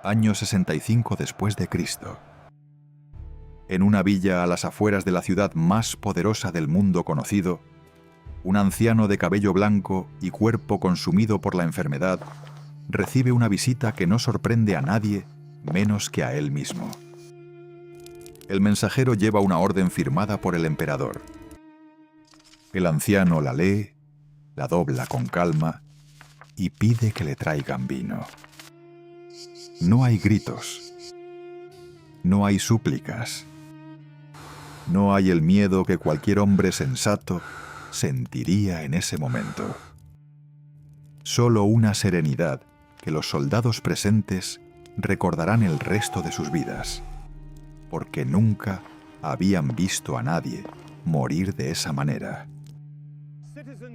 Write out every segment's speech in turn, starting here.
año 65 después de Cristo. En una villa a las afueras de la ciudad más poderosa del mundo conocido, un anciano de cabello blanco y cuerpo consumido por la enfermedad recibe una visita que no sorprende a nadie menos que a él mismo. El mensajero lleva una orden firmada por el emperador. El anciano la lee, la dobla con calma y pide que le traigan vino. No hay gritos, no hay súplicas, no hay el miedo que cualquier hombre sensato sentiría en ese momento. Solo una serenidad que los soldados presentes recordarán el resto de sus vidas, porque nunca habían visto a nadie morir de esa manera.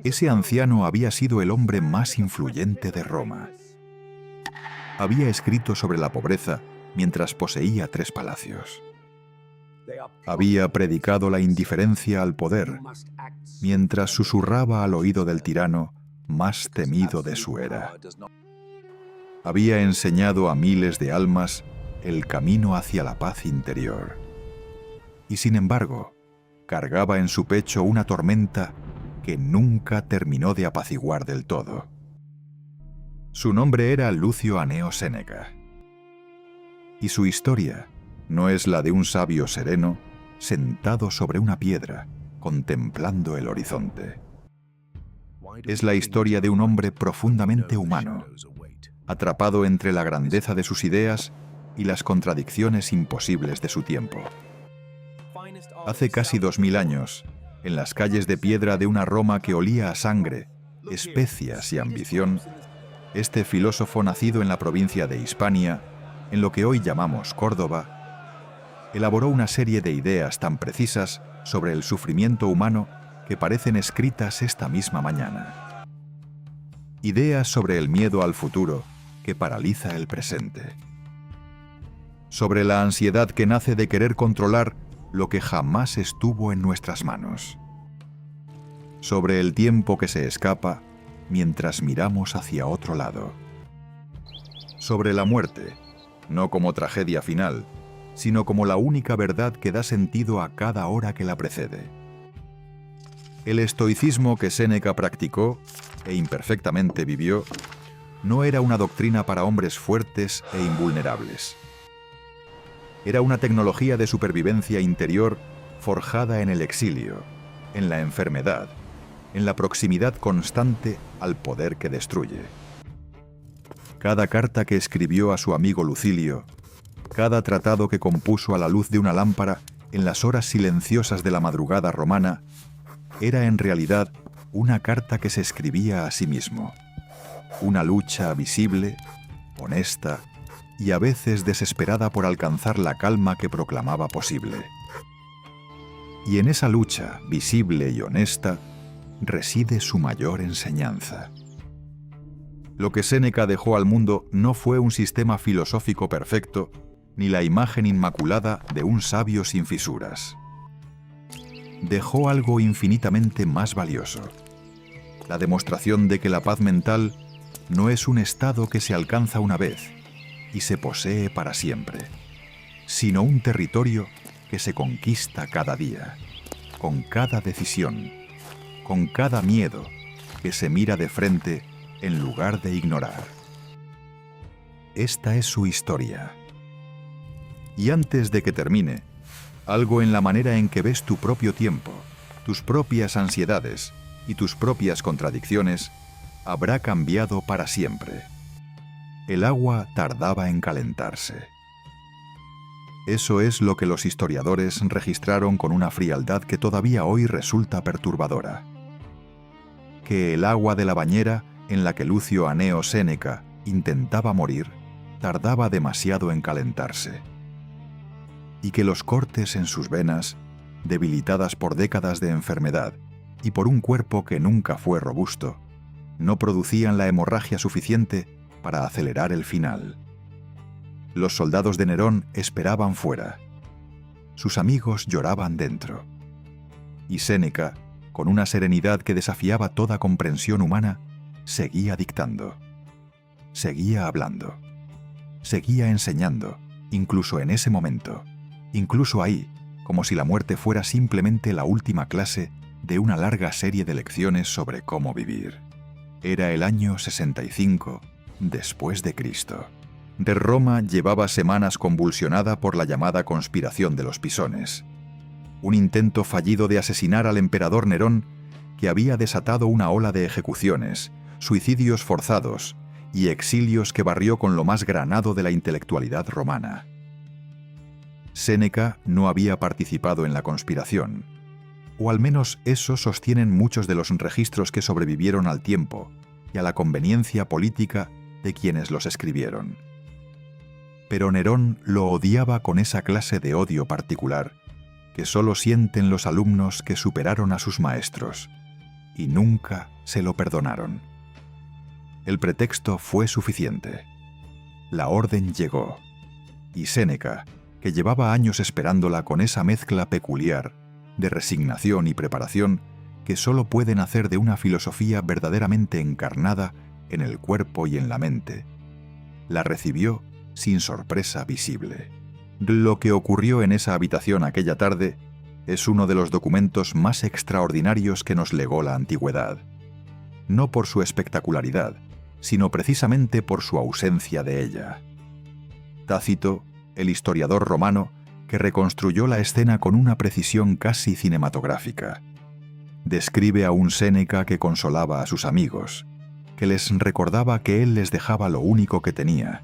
Ese anciano había sido el hombre más influyente de Roma. Había escrito sobre la pobreza mientras poseía 3 palacios. Había predicado la indiferencia al poder mientras susurraba al oído del tirano más temido de su era. Había enseñado a miles de almas el camino hacia la paz interior. Y sin embargo, cargaba en su pecho una tormenta que nunca terminó de apaciguar del todo. Su nombre era Lucio Anneo Séneca. Y su historia no es la de un sabio sereno sentado sobre una piedra, contemplando el horizonte. Es la historia de un hombre profundamente humano, atrapado entre la grandeza de sus ideas y las contradicciones imposibles de su tiempo. Hace casi 2000 años, en las calles de piedra de una Roma que olía a sangre, especias y ambición, este filósofo nacido en la provincia de Hispania, en lo que hoy llamamos Córdoba, elaboró una serie de ideas tan precisas sobre el sufrimiento humano que parecen escritas esta misma mañana. Ideas sobre el miedo al futuro que paraliza el presente. Sobre la ansiedad que nace de querer controlar lo que jamás estuvo en nuestras manos. Sobre el tiempo que se escapa mientras miramos hacia otro lado. Sobre la muerte, no como tragedia final, sino como la única verdad que da sentido a cada hora que la precede. El estoicismo que Séneca practicó e imperfectamente vivió no era una doctrina para hombres fuertes e invulnerables. Era una tecnología de supervivencia interior forjada en el exilio, en la enfermedad, en la proximidad constante al poder que destruye. Cada carta que escribió a su amigo Lucilio, cada tratado que compuso a la luz de una lámpara en las horas silenciosas de la madrugada romana, era en realidad una carta que se escribía a sí mismo. Una lucha visible, honesta y a veces desesperada por alcanzar la calma que proclamaba posible. Y en esa lucha visible y honesta reside su mayor enseñanza. Lo que Séneca dejó al mundo no fue un sistema filosófico perfecto, ni la imagen inmaculada de un sabio sin fisuras. Dejó algo infinitamente más valioso: la demostración de que la paz mental no es un estado que se alcanza una vez y se posee para siempre, sino un territorio que se conquista cada día, con cada decisión, con cada miedo que se mira de frente en lugar de ignorar. Esta es su historia. Y antes de que termine, algo en la manera en que ves tu propio tiempo, tus propias ansiedades y tus propias contradicciones habrá cambiado para siempre. El agua tardaba en calentarse. Eso es lo que los historiadores registraron con una frialdad que todavía hoy resulta perturbadora. Que el agua de la bañera en la que Lucio Anneo Séneca intentaba morir tardaba demasiado en calentarse. Y que los cortes en sus venas, debilitadas por décadas de enfermedad y por un cuerpo que nunca fue robusto, no producían la hemorragia suficiente para acelerar el final. Los soldados de Nerón esperaban fuera. Sus amigos lloraban dentro. Y Séneca, con una serenidad que desafiaba toda comprensión humana, seguía dictando. Seguía hablando. seguía enseñando, incluso en ese momento, incluso ahí, como si la muerte fuera simplemente la última clase de una larga serie de lecciones sobre cómo vivir. Era el año 65 después de Cristo. De Roma llevaba semanas convulsionada por la llamada conspiración de los Pisones, un intento fallido de asesinar al emperador Nerón que había desatado una ola de ejecuciones, suicidios forzados y exilios que barrió con lo más granado de la intelectualidad romana. Séneca no había participado en la conspiración, o al menos eso sostienen muchos de los registros que sobrevivieron al tiempo y a la conveniencia política de quienes los escribieron. Pero Nerón lo odiaba con esa clase de odio particular que solo sienten los alumnos que superaron a sus maestros, y nunca se lo perdonaron. El pretexto fue suficiente. La orden llegó, y Séneca, que llevaba años esperándola con esa mezcla peculiar de resignación y preparación que solo puede nacer de una filosofía verdaderamente encarnada en el cuerpo y en la mente, la recibió sin sorpresa visible. Lo que ocurrió en esa habitación aquella tarde es uno de los documentos más extraordinarios que nos legó la antigüedad, no por su espectacularidad, sino precisamente por su ausencia de ella. Tácito, el historiador romano, que reconstruyó la escena con una precisión casi cinematográfica, describe a un Séneca que consolaba a sus amigos, que les recordaba que él les dejaba lo único que tenía,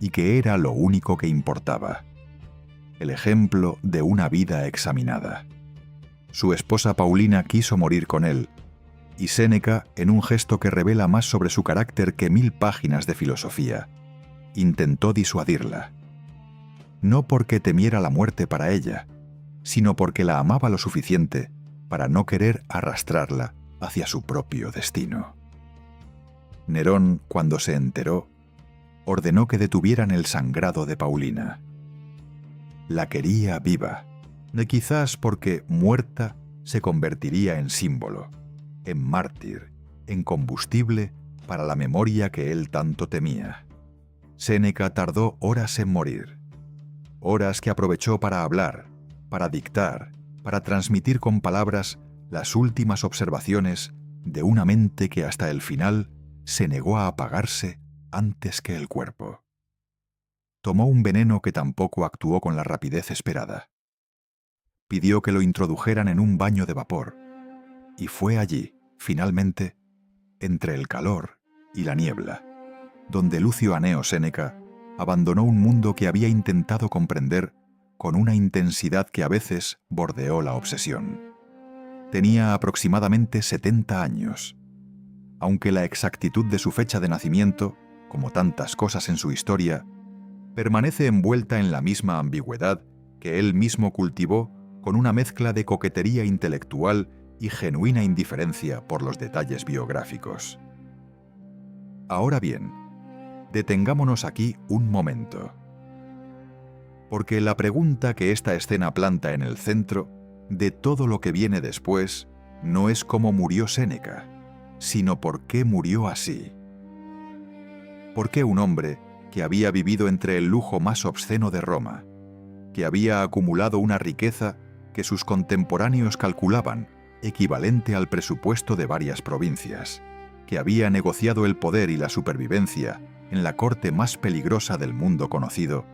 y que era lo único que importaba: el ejemplo de una vida examinada. Su esposa Paulina quiso morir con él, y Séneca, en un gesto que revela más sobre su carácter que 1000 páginas de filosofía, intentó disuadirla. No porque temiera la muerte para ella, sino porque la amaba lo suficiente para no querer arrastrarla hacia su propio destino. Nerón, cuando se enteró, ordenó que detuvieran el sangrado de Paulina. La quería viva, quizás porque muerta se convertiría en símbolo, en mártir, en combustible para la memoria que él tanto temía. Séneca tardó horas en morir, horas que aprovechó para hablar, para dictar, para transmitir con palabras las últimas observaciones de una mente que hasta el final se negó a apagarse antes que el cuerpo. Tomó un veneno que tampoco actuó con la rapidez esperada. Pidió que lo introdujeran en un baño de vapor, y fue allí, finalmente, entre el calor y la niebla, donde Lucio Aneo Séneca abandonó un mundo que había intentado comprender con una intensidad que a veces bordeó la obsesión. Tenía aproximadamente 70 años, aunque la exactitud de su fecha de nacimiento, como tantas cosas en su historia, permanece envuelta en la misma ambigüedad que él mismo cultivó con una mezcla de coquetería intelectual y genuina indiferencia por los detalles biográficos. Ahora bien, detengámonos aquí un momento, porque la pregunta que esta escena planta en el centro de todo lo que viene después no es cómo murió Séneca, sino por qué murió así. ¿Por qué un hombre que había vivido entre el lujo más obsceno de Roma, que había acumulado una riqueza que sus contemporáneos calculaban equivalente al presupuesto de varias provincias, que había negociado el poder y la supervivencia en la corte más peligrosa del mundo conocido,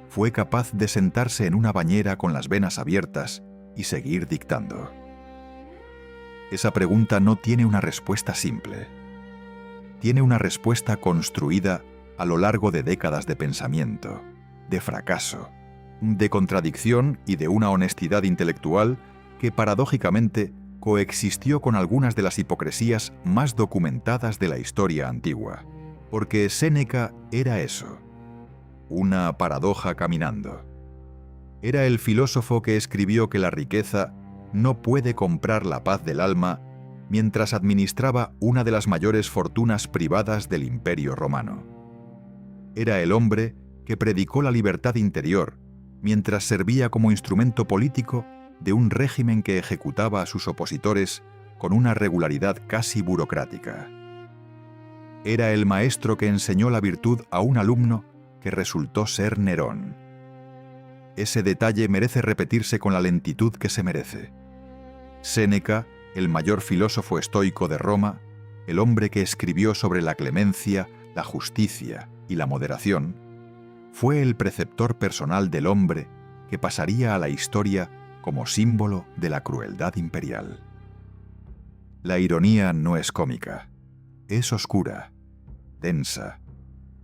fue capaz de sentarse en una bañera con las venas abiertas y seguir dictando? Esa pregunta no tiene una respuesta simple. Tiene una respuesta construida a lo largo de décadas de pensamiento, de fracaso, de contradicción y de una honestidad intelectual que paradójicamente coexistió con algunas de las hipocresías más documentadas de la historia antigua. Porque Séneca era eso, una paradoja caminando. Era el filósofo que escribió que la riqueza no puede comprar la paz del alma mientras administraba una de las mayores fortunas privadas del Imperio Romano. Era el hombre que predicó la libertad interior mientras servía como instrumento político de un régimen que ejecutaba a sus opositores con una regularidad casi burocrática. Era el maestro que enseñó la virtud a un alumno que resultó ser Nerón. Ese detalle merece repetirse con la lentitud que se merece. Séneca, el mayor filósofo estoico de Roma, el hombre que escribió sobre la clemencia, la justicia y la moderación, fue el preceptor personal del hombre que pasaría a la historia como símbolo de la crueldad imperial. La ironía no es cómica, es oscura, densa,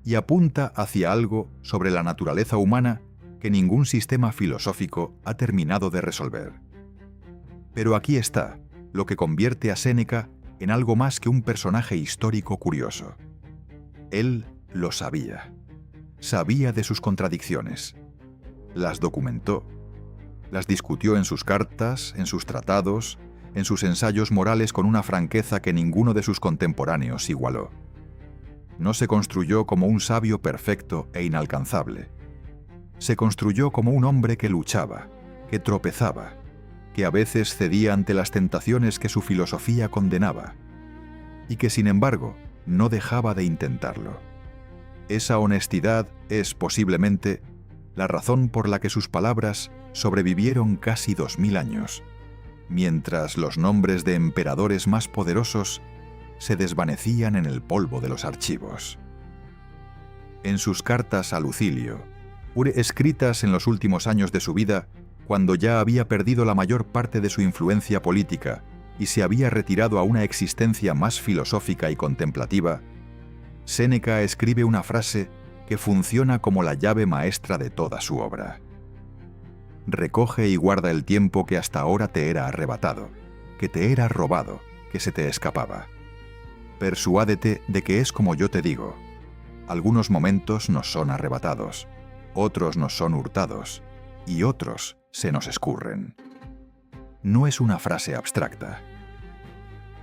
y apunta hacia algo sobre la naturaleza humana que ningún sistema filosófico ha terminado de resolver. Pero aquí está lo que convierte a Séneca en algo más que un personaje histórico curioso. Él lo sabía. Sabía de sus contradicciones. Las documentó. Las discutió en sus cartas, en sus tratados, en sus ensayos morales con una franqueza que ninguno de sus contemporáneos igualó. No se construyó como un sabio perfecto e inalcanzable. Se construyó como un hombre que luchaba, que tropezaba, que a veces cedía ante las tentaciones que su filosofía condenaba, y que sin embargo no dejaba de intentarlo. Esa honestidad es, posiblemente, la razón por la que sus palabras sobrevivieron casi 2000 años, mientras los nombres de emperadores más poderosos se desvanecían en el polvo de los archivos. En sus cartas a Lucilio, escritas en los últimos años de su vida, cuando ya había perdido la mayor parte de su influencia política y se había retirado a una existencia más filosófica y contemplativa, Séneca escribe una frase que funciona como la llave maestra de toda su obra. Recoge y guarda el tiempo que hasta ahora te era arrebatado, que te era robado, que se te escapaba. Persuádete de que es como yo te digo. Algunos momentos nos son arrebatados, otros nos son hurtados, y otros se nos escurren. No es una frase abstracta.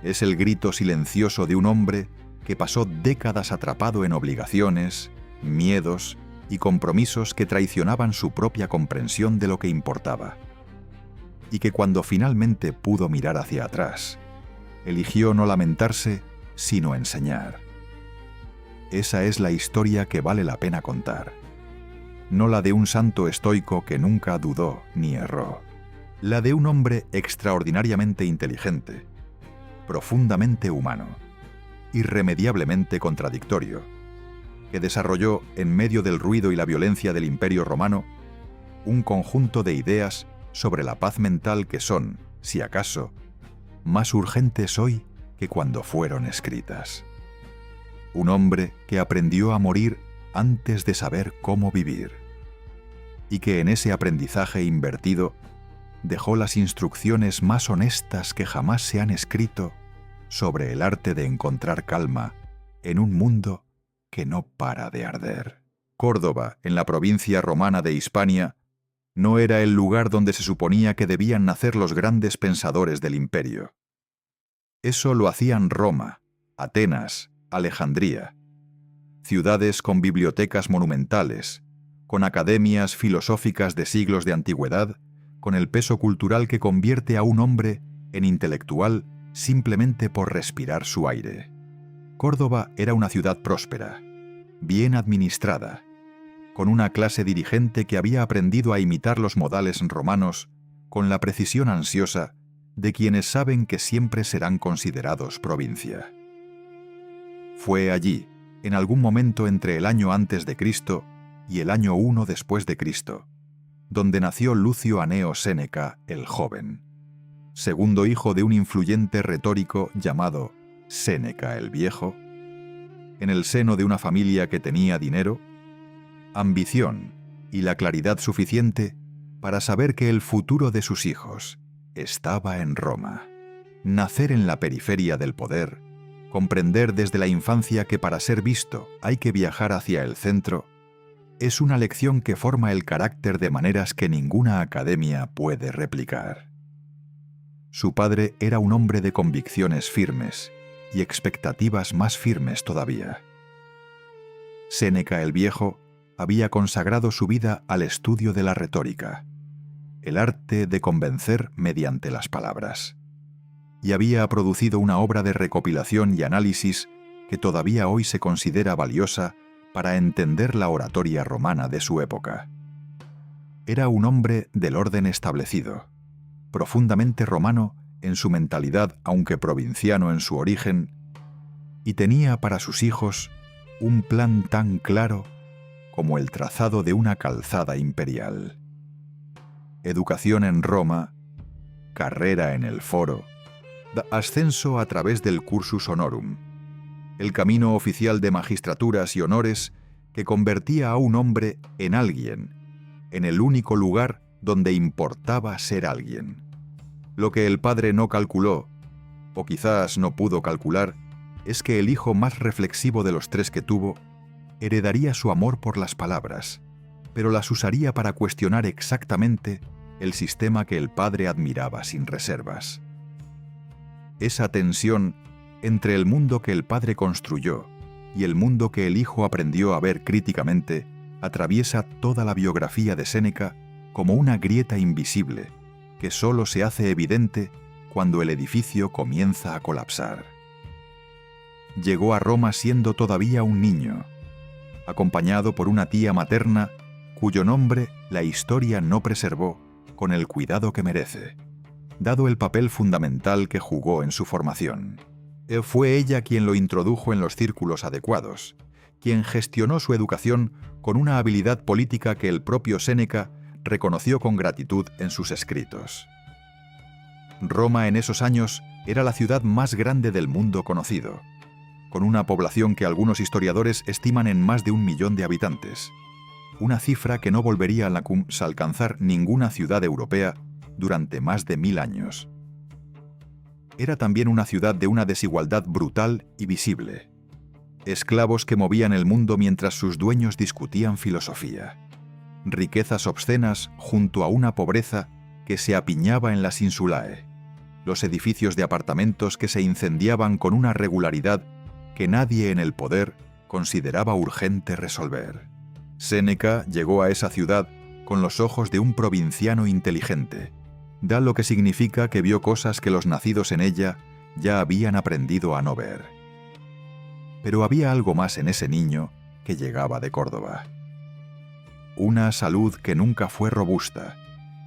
Es el grito silencioso de un hombre que pasó décadas atrapado en obligaciones, miedos y compromisos que traicionaban su propia comprensión de lo que importaba, y que cuando finalmente pudo mirar hacia atrás, eligió no lamentarse, sino enseñar. Esa es la historia que vale la pena contar. No la de un santo estoico que nunca dudó ni erró. La de un hombre extraordinariamente inteligente, profundamente humano, irremediablemente contradictorio, que desarrolló, en medio del ruido y la violencia del Imperio Romano, un conjunto de ideas sobre la paz mental que son, si acaso, más urgentes hoy que cuando fueron escritas. Un hombre que aprendió a morir antes de saber cómo vivir, y que en ese aprendizaje invertido dejó las instrucciones más honestas que jamás se han escrito sobre el arte de encontrar calma en un mundo que no para de arder. Córdoba, en la provincia romana de Hispania, no era el lugar donde se suponía que debían nacer los grandes pensadores del imperio. Eso lo hacían Roma, Atenas, Alejandría, ciudades con bibliotecas monumentales, con academias filosóficas de siglos de antigüedad, con el peso cultural que convierte a un hombre en intelectual simplemente por respirar su aire. Córdoba era una ciudad próspera, bien administrada, con una clase dirigente que había aprendido a imitar los modales romanos con la precisión ansiosa de quienes saben que siempre serán considerados provincia. Fue allí, en algún momento entre el año antes de Cristo y el año 1 después de Cristo, donde nació Lucio Aneo Séneca el joven, segundo hijo de un influyente retórico llamado Séneca el Viejo, en el seno de una familia que tenía dinero, ambición y la claridad suficiente para saber que el futuro de sus hijos estaba en Roma. Nacer en la periferia del poder, comprender desde la infancia que para ser visto hay que viajar hacia el centro, es una lección que forma el carácter de maneras que ninguna academia puede replicar. Su padre era un hombre de convicciones firmes y expectativas más firmes todavía. Séneca el Viejo había consagrado su vida al estudio de la retórica, el arte de convencer mediante las palabras, y había producido una obra de recopilación y análisis que todavía hoy se considera valiosa para entender la oratoria romana de su época. Era un hombre del orden establecido, profundamente romano en su mentalidad aunque provinciano en su origen, y tenía para sus hijos un plan tan claro como el trazado de una calzada imperial. Educación en Roma, carrera en el foro, ascenso a través del cursus honorum, el camino oficial de magistraturas y honores que convertía a un hombre en alguien, en el único lugar donde importaba ser alguien. Lo que el padre no calculó, o quizás no pudo calcular, es que el hijo más reflexivo de los tres que tuvo heredaría su amor por las palabras, pero las usaría para cuestionar exactamente el sistema que el padre admiraba sin reservas. Esa tensión entre el mundo que el padre construyó y el mundo que el hijo aprendió a ver críticamente atraviesa toda la biografía de Séneca como una grieta invisible que solo se hace evidente cuando el edificio comienza a colapsar. Llegó a Roma siendo todavía un niño, acompañado por una tía materna cuyo nombre la historia no preservó con el cuidado que merece, dado el papel fundamental que jugó en su formación. Fue ella quien lo introdujo en los círculos adecuados, quien gestionó su educación con una habilidad política que el propio Séneca reconoció con gratitud en sus escritos. Roma en esos años era la ciudad más grande del mundo conocido, con una población que algunos historiadores estiman en más de 1 millón de habitantes, una cifra que no volvería a alcanzar ninguna ciudad europea durante más de 1000 años. Era también una ciudad de una desigualdad brutal y visible. Esclavos que movían el mundo mientras sus dueños discutían filosofía. Riquezas obscenas junto a una pobreza que se apiñaba en las insulae. Los edificios de apartamentos que se incendiaban con una regularidad que nadie en el poder consideraba urgente resolver. Séneca llegó a esa ciudad con los ojos de un provinciano inteligente. Da lo que significa que vio cosas que los nacidos en ella ya habían aprendido a no ver. Pero había algo más en ese niño que llegaba de Córdoba. Una salud que nunca fue robusta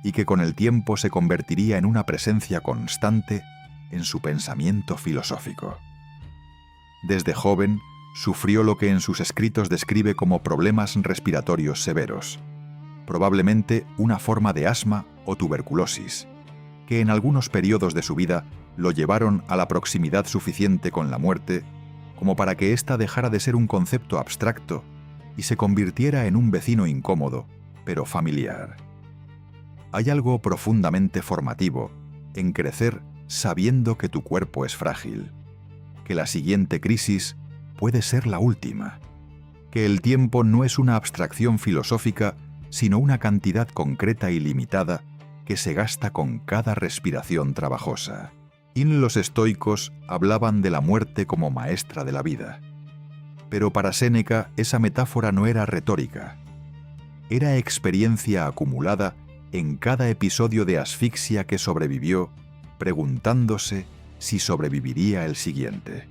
y que con el tiempo se convertiría en una presencia constante en su pensamiento filosófico. Desde joven, sufrió lo que en sus escritos describe como problemas respiratorios severos, probablemente una forma de asma o tuberculosis, que en algunos periodos de su vida lo llevaron a la proximidad suficiente con la muerte como para que ésta dejara de ser un concepto abstracto y se convirtiera en un vecino incómodo, pero familiar. Hay algo profundamente formativo en crecer sabiendo que tu cuerpo es frágil, que la siguiente crisis puede ser la última, que el tiempo no es una abstracción filosófica, sino una cantidad concreta y limitada que se gasta con cada respiración trabajosa. Los estoicos hablaban de la muerte como maestra de la vida. Pero para Séneca esa metáfora no era retórica. Era experiencia acumulada en cada episodio de asfixia que sobrevivió, preguntándose si sobreviviría el siguiente.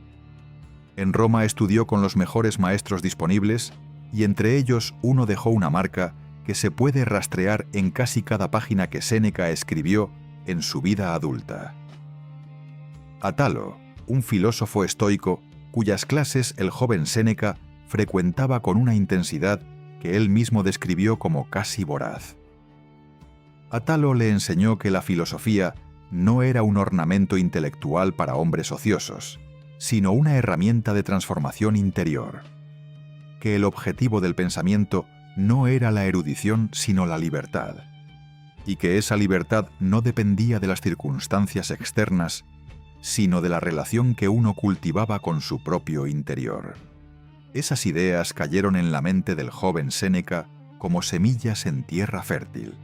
En Roma estudió con los mejores maestros disponibles y entre ellos uno dejó una marca que se puede rastrear en casi cada página que Séneca escribió en su vida adulta. Atalo, un filósofo estoico cuyas clases el joven Séneca frecuentaba con una intensidad que él mismo describió como casi voraz. Atalo le enseñó que la filosofía no era un ornamento intelectual para hombres ociosos, sino una herramienta de transformación interior, que el objetivo del pensamiento no era la erudición sino la libertad, y que esa libertad no dependía de las circunstancias externas, sino de la relación que uno cultivaba con su propio interior. Esas ideas cayeron en la mente del joven Séneca como semillas en tierra fértil,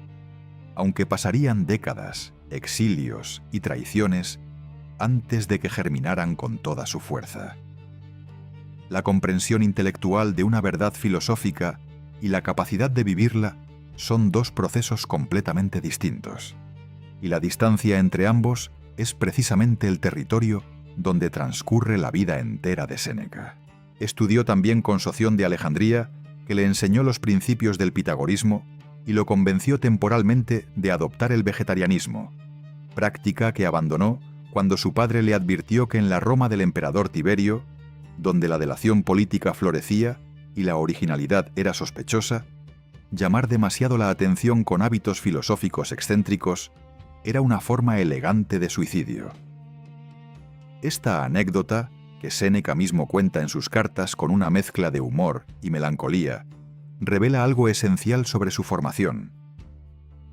aunque pasarían décadas, exilios y traiciones antes de que germinaran con toda su fuerza. La comprensión intelectual de una verdad filosófica y la capacidad de vivirla son dos procesos completamente distintos, y la distancia entre ambos es precisamente el territorio donde transcurre la vida entera de Séneca. Estudió también con Soción de Alejandría, que le enseñó los principios del pitagorismo y lo convenció temporalmente de adoptar el vegetarianismo, práctica que abandonó cuando su padre le advirtió que en la Roma del emperador Tiberio, donde la delación política florecía y la originalidad era sospechosa, llamar demasiado la atención con hábitos filosóficos excéntricos era una forma elegante de suicidio. Esta anécdota, que Séneca mismo cuenta en sus cartas con una mezcla de humor y melancolía, revela algo esencial sobre su formación.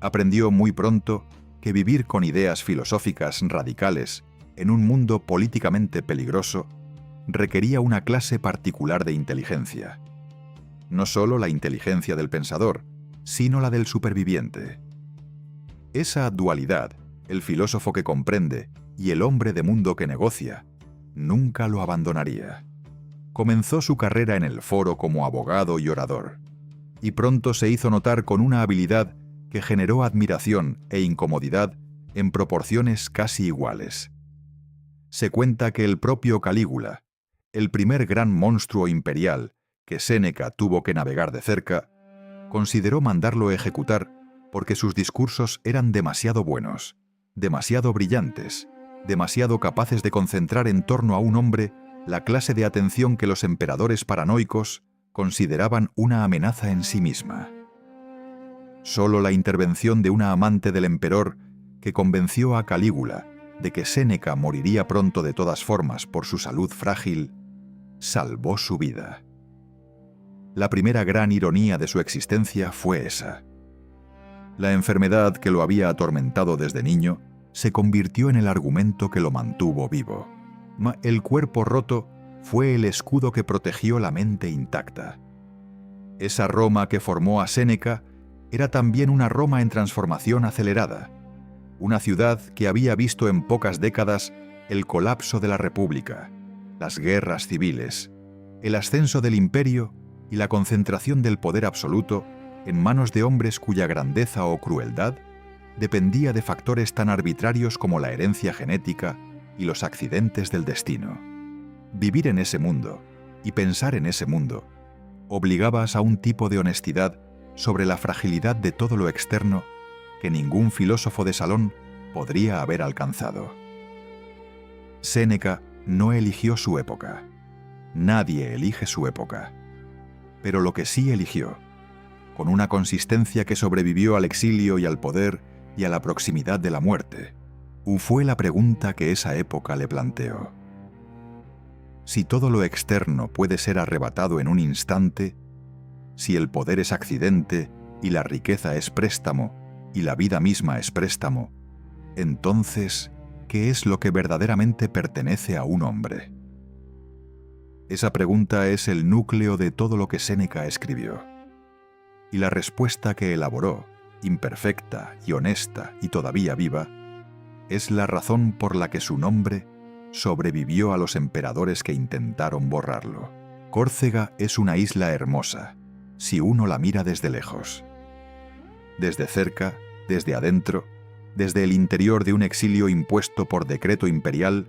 Aprendió muy pronto que vivir con ideas filosóficas radicales en un mundo políticamente peligroso requería una clase particular de inteligencia. No solo la inteligencia del pensador, sino la del superviviente. Esa dualidad, el filósofo que comprende y el hombre de mundo que negocia, nunca lo abandonaría. Comenzó su carrera en el foro como abogado y orador, y pronto se hizo notar con una habilidad que generó admiración e incomodidad en proporciones casi iguales. Se cuenta que el propio Calígula, el primer gran monstruo imperial que Séneca tuvo que navegar de cerca, consideró mandarlo ejecutar porque sus discursos eran demasiado buenos, demasiado brillantes, demasiado capaces de concentrar en torno a un hombre la clase de atención que los emperadores paranoicos consideraban una amenaza en sí misma. Solo la intervención de una amante del emperador que convenció a Calígula de que Séneca moriría pronto de todas formas por su salud frágil, salvó su vida. La primera gran ironía de su existencia fue esa. La enfermedad que lo había atormentado desde niño se convirtió en el argumento que lo mantuvo vivo. El cuerpo roto fue el escudo que protegió la mente intacta. Esa Roma que formó a Séneca era también una Roma en transformación acelerada, una ciudad que había visto en pocas décadas el colapso de la República, las guerras civiles, el ascenso del imperio y la concentración del poder absoluto en manos de hombres cuya grandeza o crueldad dependía de factores tan arbitrarios como la herencia genética y los accidentes del destino. Vivir en ese mundo y pensar en ese mundo obligabas a un tipo de honestidad sobre la fragilidad de todo lo externo que ningún filósofo de salón podría haber alcanzado. Séneca no eligió su época. Nadie elige su época. Pero lo que sí eligió, con una consistencia que sobrevivió al exilio y al poder y a la proximidad de la muerte, fue la pregunta que esa época le planteó. Si todo lo externo puede ser arrebatado en un instante, si el poder es accidente y la riqueza es préstamo y la vida misma es préstamo, entonces, ¿qué es lo que verdaderamente pertenece a un hombre? Esa pregunta es el núcleo de todo lo que Séneca escribió. Y la respuesta que elaboró, imperfecta y honesta y todavía viva, es la razón por la que su nombre sobrevivió a los emperadores que intentaron borrarlo. Córcega es una isla hermosa, si uno la mira desde lejos. Desde cerca, desde adentro, desde el interior de un exilio impuesto por decreto imperial,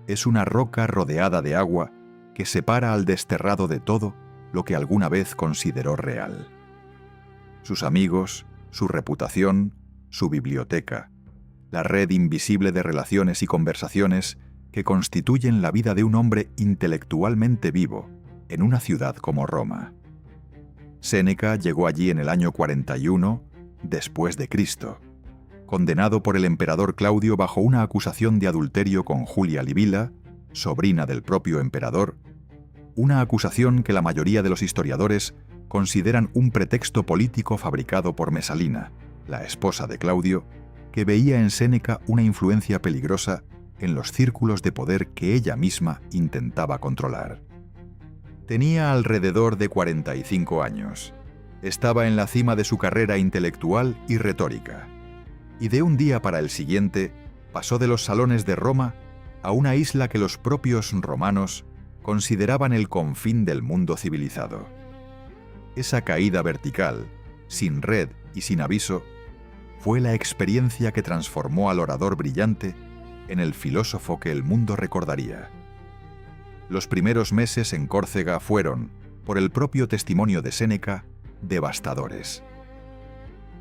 es una roca rodeada de agua que separa al desterrado de todo lo que alguna vez consideró real. Sus amigos, su reputación, su biblioteca, la red invisible de relaciones y conversaciones que constituyen la vida de un hombre intelectualmente vivo en una ciudad como Roma. Séneca llegó allí en el año 41 después de Cristo, condenado por el emperador Claudio bajo una acusación de adulterio con Julia Livilla, sobrina del propio emperador, una acusación que la mayoría de los historiadores consideran un pretexto político fabricado por Mesalina, la esposa de Claudio, que veía en Séneca una influencia peligrosa en los círculos de poder que ella misma intentaba controlar. Tenía alrededor de 45 años. Estaba en la cima de su carrera intelectual y retórica. Y de un día para el siguiente, pasó de los salones de Roma a una isla que los propios romanos consideraban el confín del mundo civilizado. Esa caída vertical, sin red y sin aviso, fue la experiencia que transformó al orador brillante en el filósofo que el mundo recordaría. Los primeros meses en Córcega fueron, por el propio testimonio de Séneca, devastadores.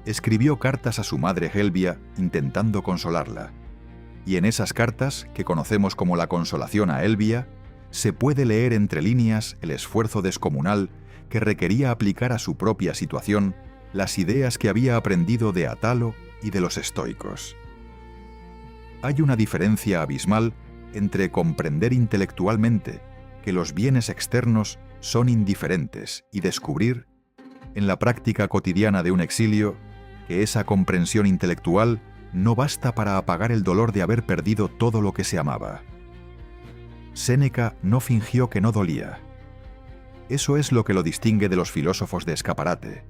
Escribió cartas a su madre Helvia intentando consolarla, y en esas cartas, que conocemos como la Consolación a Helvia, se puede leer entre líneas el esfuerzo descomunal que requería aplicar a su propia situación las ideas que había aprendido de Atalo y de los estoicos. Hay una diferencia abismal entre comprender intelectualmente que los bienes externos son indiferentes y descubrir, en la práctica cotidiana de un exilio, que esa comprensión intelectual no basta para apagar el dolor de haber perdido todo lo que se amaba. Séneca no fingió que no dolía. Eso es lo que lo distingue de los filósofos de escaparate.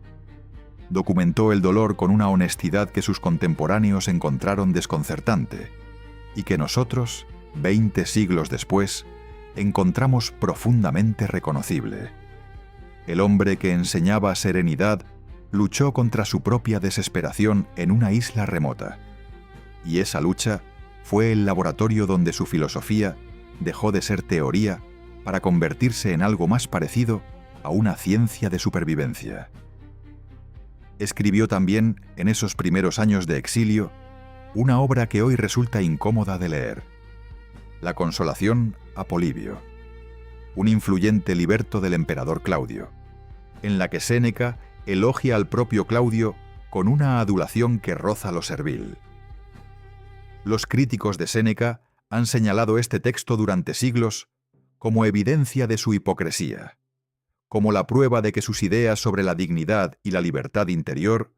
Documentó el dolor con una honestidad que sus contemporáneos encontraron desconcertante y que nosotros, 20 siglos después, encontramos profundamente reconocible. El hombre que enseñaba serenidad luchó contra su propia desesperación en una isla remota, y esa lucha fue el laboratorio donde su filosofía dejó de ser teoría para convertirse en algo más parecido a una ciencia de supervivencia. Escribió también, en esos primeros años de exilio, una obra que hoy resulta incómoda de leer: La Consolación a Polibio, un influyente liberto del emperador Claudio, en la que Séneca elogia al propio Claudio con una adulación que roza lo servil. Los críticos de Séneca han señalado este texto durante siglos como evidencia de su hipocresía, como la prueba de que sus ideas sobre la dignidad y la libertad interior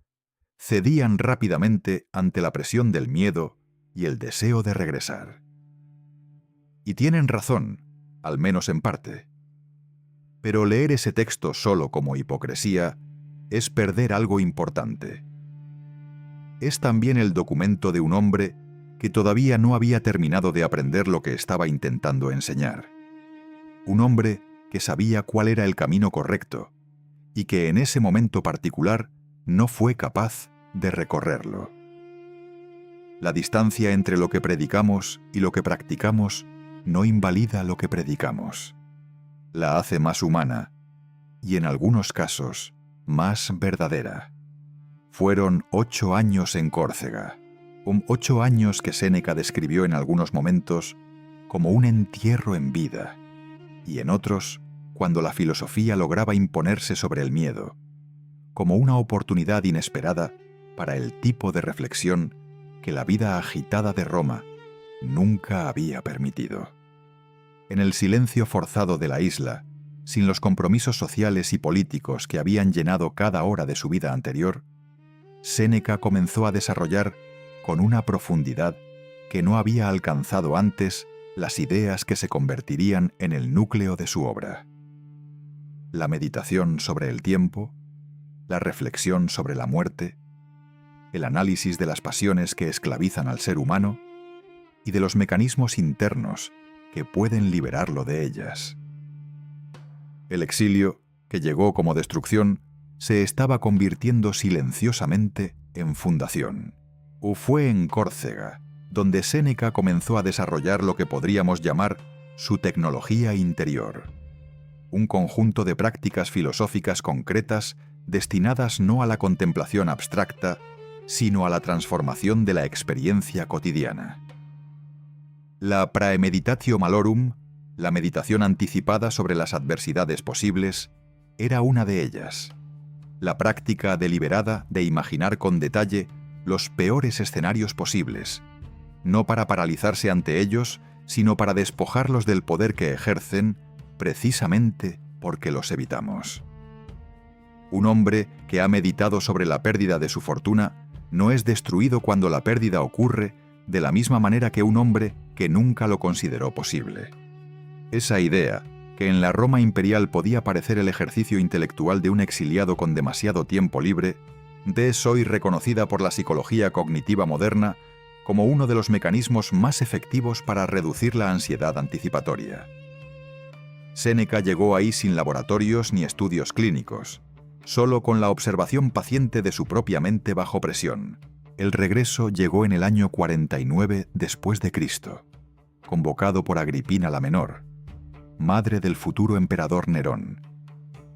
cedían rápidamente ante la presión del miedo y el deseo de regresar. Y tienen razón, al menos en parte. Pero leer ese texto solo como hipocresía es perder algo importante. Es también el documento de un hombre que todavía no había terminado de aprender lo que estaba intentando enseñar. Un hombre que sabía cuál era el camino correcto y que en ese momento particular no fue capaz de recorrerlo. La distancia entre lo que predicamos y lo que practicamos no invalida lo que predicamos. La hace más humana y, en algunos casos, más verdadera. Fueron 8 años en Córcega, 8 años que Séneca describió en algunos momentos como un entierro en vida, y en otros, cuando la filosofía lograba imponerse sobre el miedo, como una oportunidad inesperada para el tipo de reflexión que la vida agitada de Roma nunca había permitido. En el silencio forzado de la isla, sin los compromisos sociales y políticos que habían llenado cada hora de su vida anterior, Séneca comenzó a desarrollar con una profundidad que no había alcanzado antes las ideas que se convertirían en el núcleo de su obra: la meditación sobre el tiempo, la reflexión sobre la muerte, el análisis de las pasiones que esclavizan al ser humano y de los mecanismos internos que pueden liberarlo de ellas. El exilio, que llegó como destrucción, se estaba convirtiendo silenciosamente en fundación. Fue en Córcega donde Séneca comenzó a desarrollar lo que podríamos llamar su tecnología interior, un conjunto de prácticas filosóficas concretas destinadas no a la contemplación abstracta, sino a la transformación de la experiencia cotidiana. La praemeditatio malorum, la meditación anticipada sobre las adversidades posibles, era una de ellas. La práctica deliberada de imaginar con detalle los peores escenarios posibles, no para paralizarse ante ellos, sino para despojarlos del poder que ejercen, precisamente porque los evitamos. Un hombre que ha meditado sobre la pérdida de su fortuna no es destruido cuando la pérdida ocurre, de la misma manera que un hombre que nunca lo consideró posible. Esa idea, que en la Roma imperial podía parecer el ejercicio intelectual de un exiliado con demasiado tiempo libre, es hoy reconocida por la psicología cognitiva moderna como uno de los mecanismos más efectivos para reducir la ansiedad anticipatoria. Séneca llegó ahí sin laboratorios ni estudios clínicos, solo con la observación paciente de su propia mente bajo presión. El regreso llegó en el año 49 después de Cristo, convocado por Agripina la Menor, madre del futuro emperador Nerón,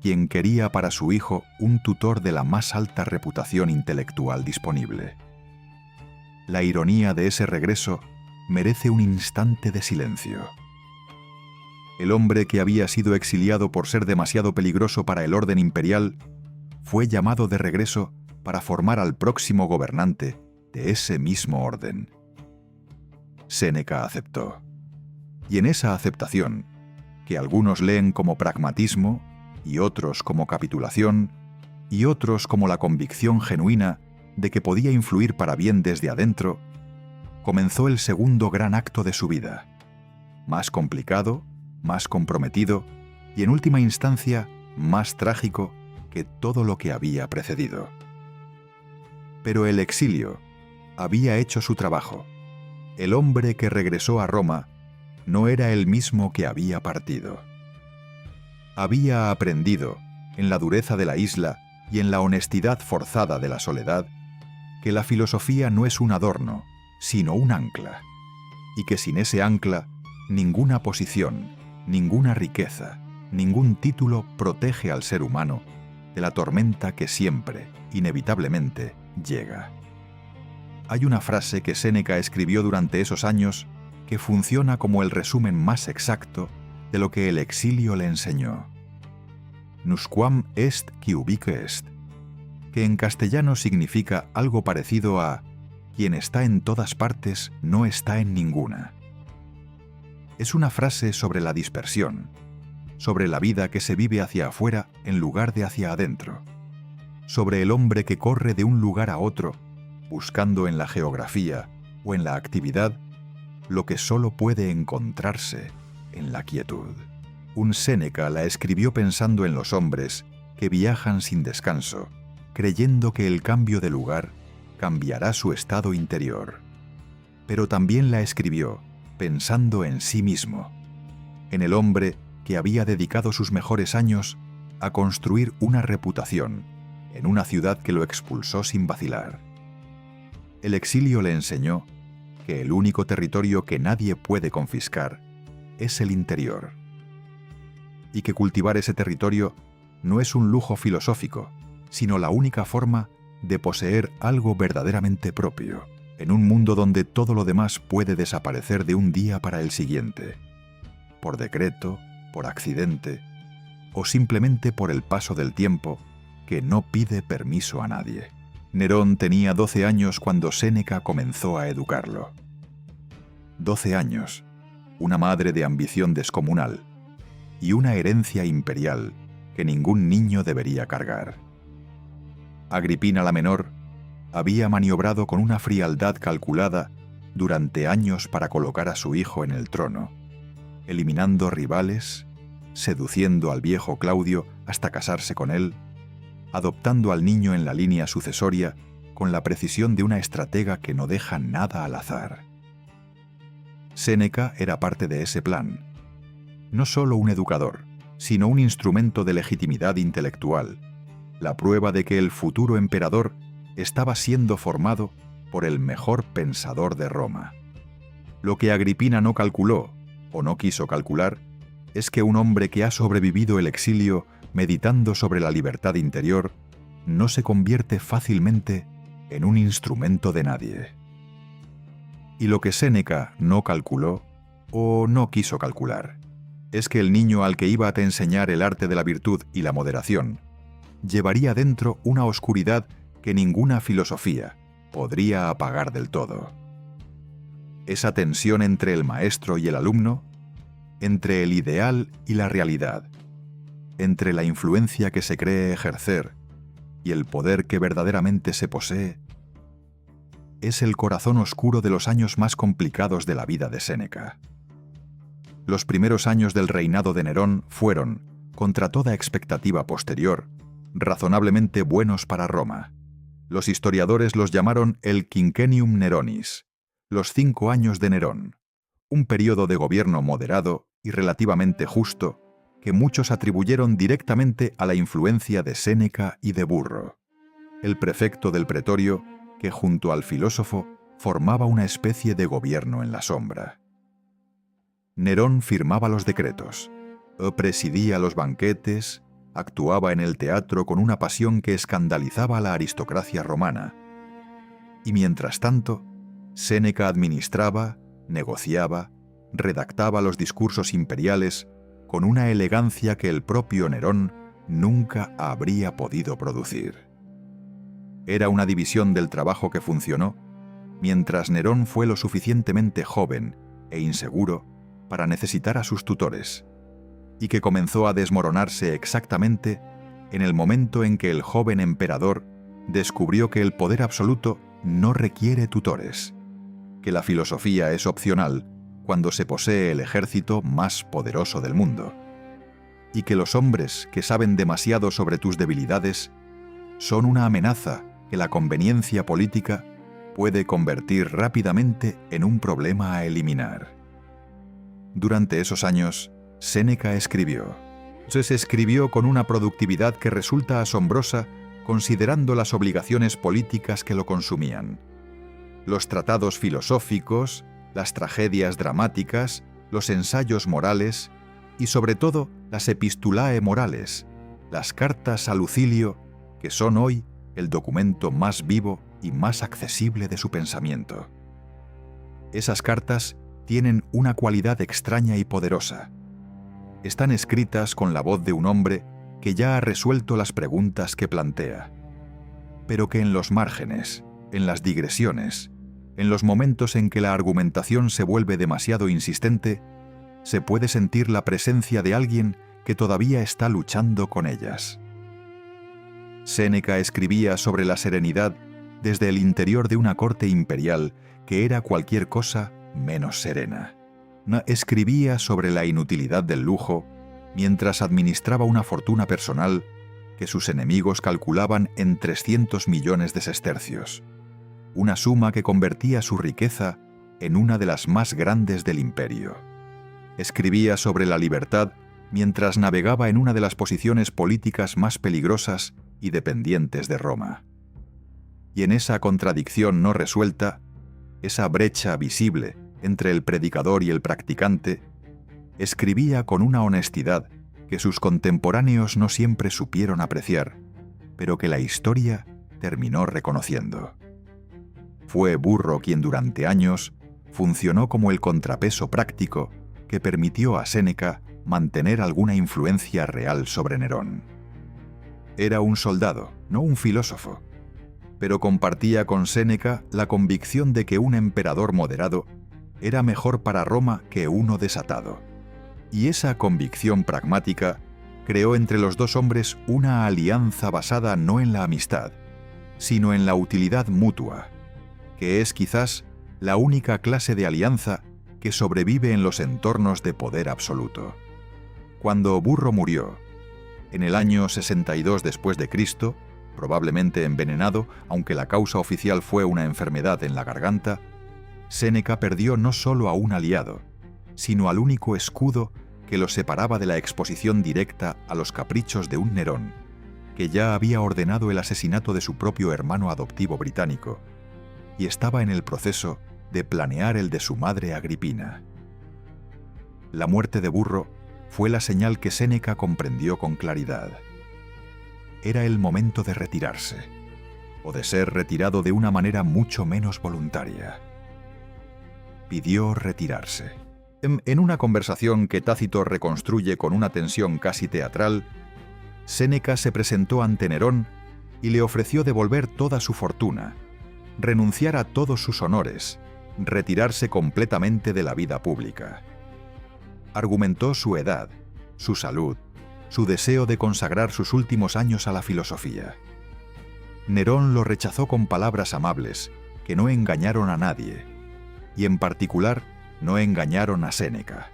quien quería para su hijo un tutor de la más alta reputación intelectual disponible. La ironía de ese regreso merece un instante de silencio. El hombre que había sido exiliado por ser demasiado peligroso para el orden imperial fue llamado de regreso para formar al próximo gobernante de ese mismo orden. Séneca aceptó. Y en esa aceptación, que algunos leen como pragmatismo, y otros como capitulación, y otros como la convicción genuina de que podía influir para bien desde adentro, comenzó el segundo gran acto de su vida, más complicado, más comprometido y en última instancia más trágico que todo lo que había precedido. Pero el exilio había hecho su trabajo. El hombre que regresó a Roma no era el mismo que había partido. Había aprendido, en la dureza de la isla y en la honestidad forzada de la soledad, que la filosofía no es un adorno, sino un ancla, y que sin ese ancla, ninguna posición, ninguna riqueza, ningún título protege al ser humano de la tormenta que siempre, inevitablemente, llega. Hay una frase que Séneca escribió durante esos años que funciona como el resumen más exacto de lo que el exilio le enseñó. Nusquam est qui ubique est, que en castellano significa algo parecido a quien está en todas partes no está en ninguna. Es una frase sobre la dispersión, sobre la vida que se vive hacia afuera en lugar de hacia adentro, sobre el hombre que corre de un lugar a otro, buscando en la geografía o en la actividad lo que solo puede encontrarse en la quietud. Un Séneca la escribió pensando en los hombres que viajan sin descanso, creyendo que el cambio de lugar cambiará su estado interior. Pero también la escribió pensando en sí mismo, en el hombre que había dedicado sus mejores años a construir una reputación en una ciudad que lo expulsó sin vacilar. El exilio le enseñó que el único territorio que nadie puede confiscar es el interior, y que cultivar ese territorio no es un lujo filosófico, sino la única forma de poseer algo verdaderamente propio, en un mundo donde todo lo demás puede desaparecer de un día para el siguiente, por decreto, por accidente, o simplemente por el paso del tiempo que no pide permiso a nadie. Nerón tenía 12 años cuando Séneca comenzó a educarlo. 12 años, una madre de ambición descomunal y una herencia imperial que ningún niño debería cargar. Agripina la Menor había maniobrado con una frialdad calculada durante años para colocar a su hijo en el trono, eliminando rivales, seduciendo al viejo Claudio hasta casarse con él, adoptando al niño en la línea sucesoria con la precisión de una estratega que no deja nada al azar. Séneca era parte de ese plan, no solo un educador, sino un instrumento de legitimidad intelectual, la prueba de que el futuro emperador estaba siendo formado por el mejor pensador de Roma. Lo que Agripina no calculó, o no quiso calcular, es que un hombre que ha sobrevivido el exilio meditando sobre la libertad interior no se convierte fácilmente en un instrumento de nadie. Y lo que Séneca no calculó, o no quiso calcular, es que el niño al que iba a enseñar el arte de la virtud y la moderación llevaría dentro una oscuridad que ninguna filosofía podría apagar del todo. Esa tensión entre el maestro y el alumno, entre el ideal y la realidad, entre la influencia que se cree ejercer y el poder que verdaderamente se posee, es el corazón oscuro de los años más complicados de la vida de Séneca. Los primeros años del reinado de Nerón fueron, contra toda expectativa posterior, razonablemente buenos para Roma. Los historiadores los llamaron el Quinquennium Neronis, los 5 años de Nerón, un periodo de gobierno moderado y relativamente justo que muchos atribuyeron directamente a la influencia de Séneca y de Burro, el prefecto del pretorio que junto al filósofo formaba una especie de gobierno en la sombra. Nerón firmaba los decretos, Presidía los banquetes, actuaba en el teatro con una pasión que escandalizaba a la aristocracia romana. Y mientras tanto, Séneca administraba, negociaba, redactaba los discursos imperiales con una elegancia que el propio Nerón nunca habría podido producir. Era una división del trabajo que funcionó, mientras Nerón fue lo suficientemente joven e inseguro para necesitar a sus tutores, y que comenzó a desmoronarse exactamente en el momento en que el joven emperador descubrió que el poder absoluto no requiere tutores, que la filosofía es opcional cuando se posee el ejército más poderoso del mundo, y que los hombres que saben demasiado sobre tus debilidades son una amenaza que la conveniencia política puede convertir rápidamente en un problema a eliminar. Durante esos años, Séneca escribió. Se escribió con una productividad que resulta asombrosa considerando las obligaciones políticas que lo consumían. Los tratados filosóficos, las tragedias dramáticas, los ensayos morales y sobre todo las epistulae morales, las cartas a Lucilio, que son hoy el documento más vivo y más accesible de su pensamiento. Esas cartas tienen una cualidad extraña y poderosa. Están escritas con la voz de un hombre que ya ha resuelto las preguntas que plantea, pero que en los márgenes, en las digresiones, en los momentos en que la argumentación se vuelve demasiado insistente, se puede sentir la presencia de alguien que todavía está luchando con ellas. Séneca escribía sobre la serenidad desde el interior de una corte imperial que era cualquier cosa menos serena. Escribía sobre la inutilidad del lujo mientras administraba una fortuna personal que sus enemigos calculaban en 300 millones de sestercios, una suma que convertía su riqueza en una de las más grandes del imperio. Escribía sobre la libertad mientras navegaba en una de las posiciones políticas más peligrosas y dependientes de Roma. Y en esa contradicción no resuelta, esa brecha visible entre el predicador y el practicante, escribía con una honestidad que sus contemporáneos no siempre supieron apreciar, pero que la historia terminó reconociendo. Fue Burro quien durante años funcionó como el contrapeso práctico que permitió a Séneca mantener alguna influencia real sobre Nerón. Era un soldado, no un filósofo, pero compartía con Séneca la convicción de que un emperador moderado era mejor para Roma que uno desatado. Y esa convicción pragmática creó entre los dos hombres una alianza basada no en la amistad, sino en la utilidad mutua, que es quizás la única clase de alianza que sobrevive en los entornos de poder absoluto. Cuando Burro murió, en el año 62 después de Cristo, probablemente envenenado, aunque la causa oficial fue una enfermedad en la garganta, Séneca perdió no solo a un aliado, sino al único escudo que lo separaba de la exposición directa a los caprichos de un Nerón, que ya había ordenado el asesinato de su propio hermano adoptivo británico, y estaba en el proceso de planear el de su madre Agripina. La muerte de Burro fue la señal que Séneca comprendió con claridad. Era el momento de retirarse, o de ser retirado de una manera mucho menos voluntaria. Pidió retirarse. En una conversación que Tácito reconstruye con una tensión casi teatral, Séneca se presentó ante Nerón y le ofreció devolver toda su fortuna, renunciar a todos sus honores, retirarse completamente de la vida pública. Argumentó su edad, su salud, su deseo de consagrar sus últimos años a la filosofía. Nerón lo rechazó con palabras amables que no engañaron a nadie, y en particular no engañaron a Séneca,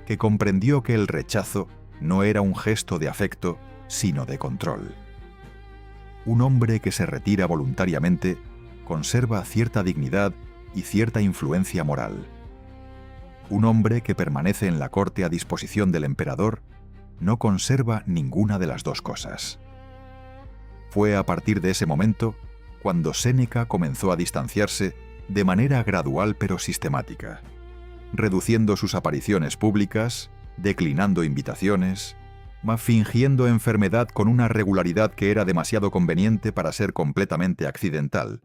que comprendió que el rechazo no era un gesto de afecto, sino de control. Un hombre que se retira voluntariamente conserva cierta dignidad y cierta influencia moral. Un hombre que permanece en la corte a disposición del emperador no conserva ninguna de las dos cosas. Fue a partir de ese momento cuando Séneca comenzó a distanciarse de manera gradual pero sistemática, reduciendo sus apariciones públicas, declinando invitaciones, fingiendo enfermedad con una regularidad que era demasiado conveniente para ser completamente accidental,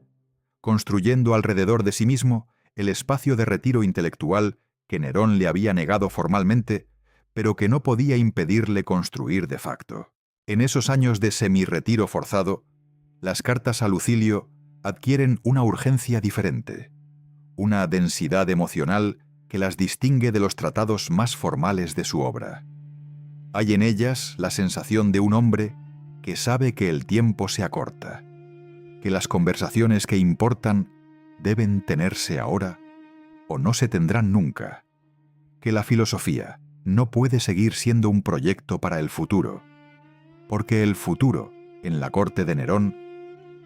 construyendo alrededor de sí mismo el espacio de retiro intelectual que Nerón le había negado formalmente, pero que no podía impedirle construir de facto. En esos años de semi-retiro forzado, las cartas a Lucilio adquieren una urgencia diferente, una densidad emocional que las distingue de los tratados más formales de su obra. Hay en ellas la sensación de un hombre que sabe que el tiempo se acorta, que las conversaciones que importan deben tenerse ahora o no se tendrán nunca, que la filosofía no puede seguir siendo un proyecto para el futuro, porque el futuro, en la corte de Nerón,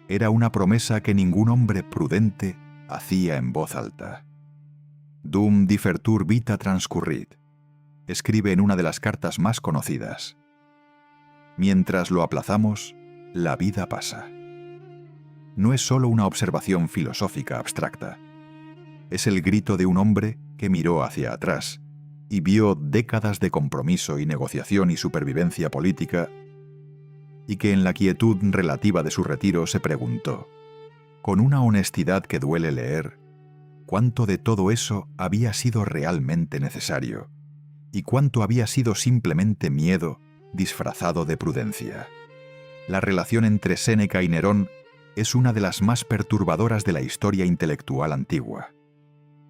era una promesa que ningún hombre prudente hacía en voz alta. Dum differtur vita transcurrit, escribe en una de las cartas más conocidas. Mientras lo aplazamos, la vida pasa. No es solo una observación filosófica abstracta. Es el grito de un hombre que miró hacia atrás y vio décadas de compromiso y negociación y supervivencia política, y que en la quietud relativa de su retiro se preguntó, con una honestidad que duele leer, cuánto de todo eso había sido realmente necesario y cuánto había sido simplemente miedo disfrazado de prudencia. La relación entre Séneca y Nerón es una de las más perturbadoras de la historia intelectual antigua,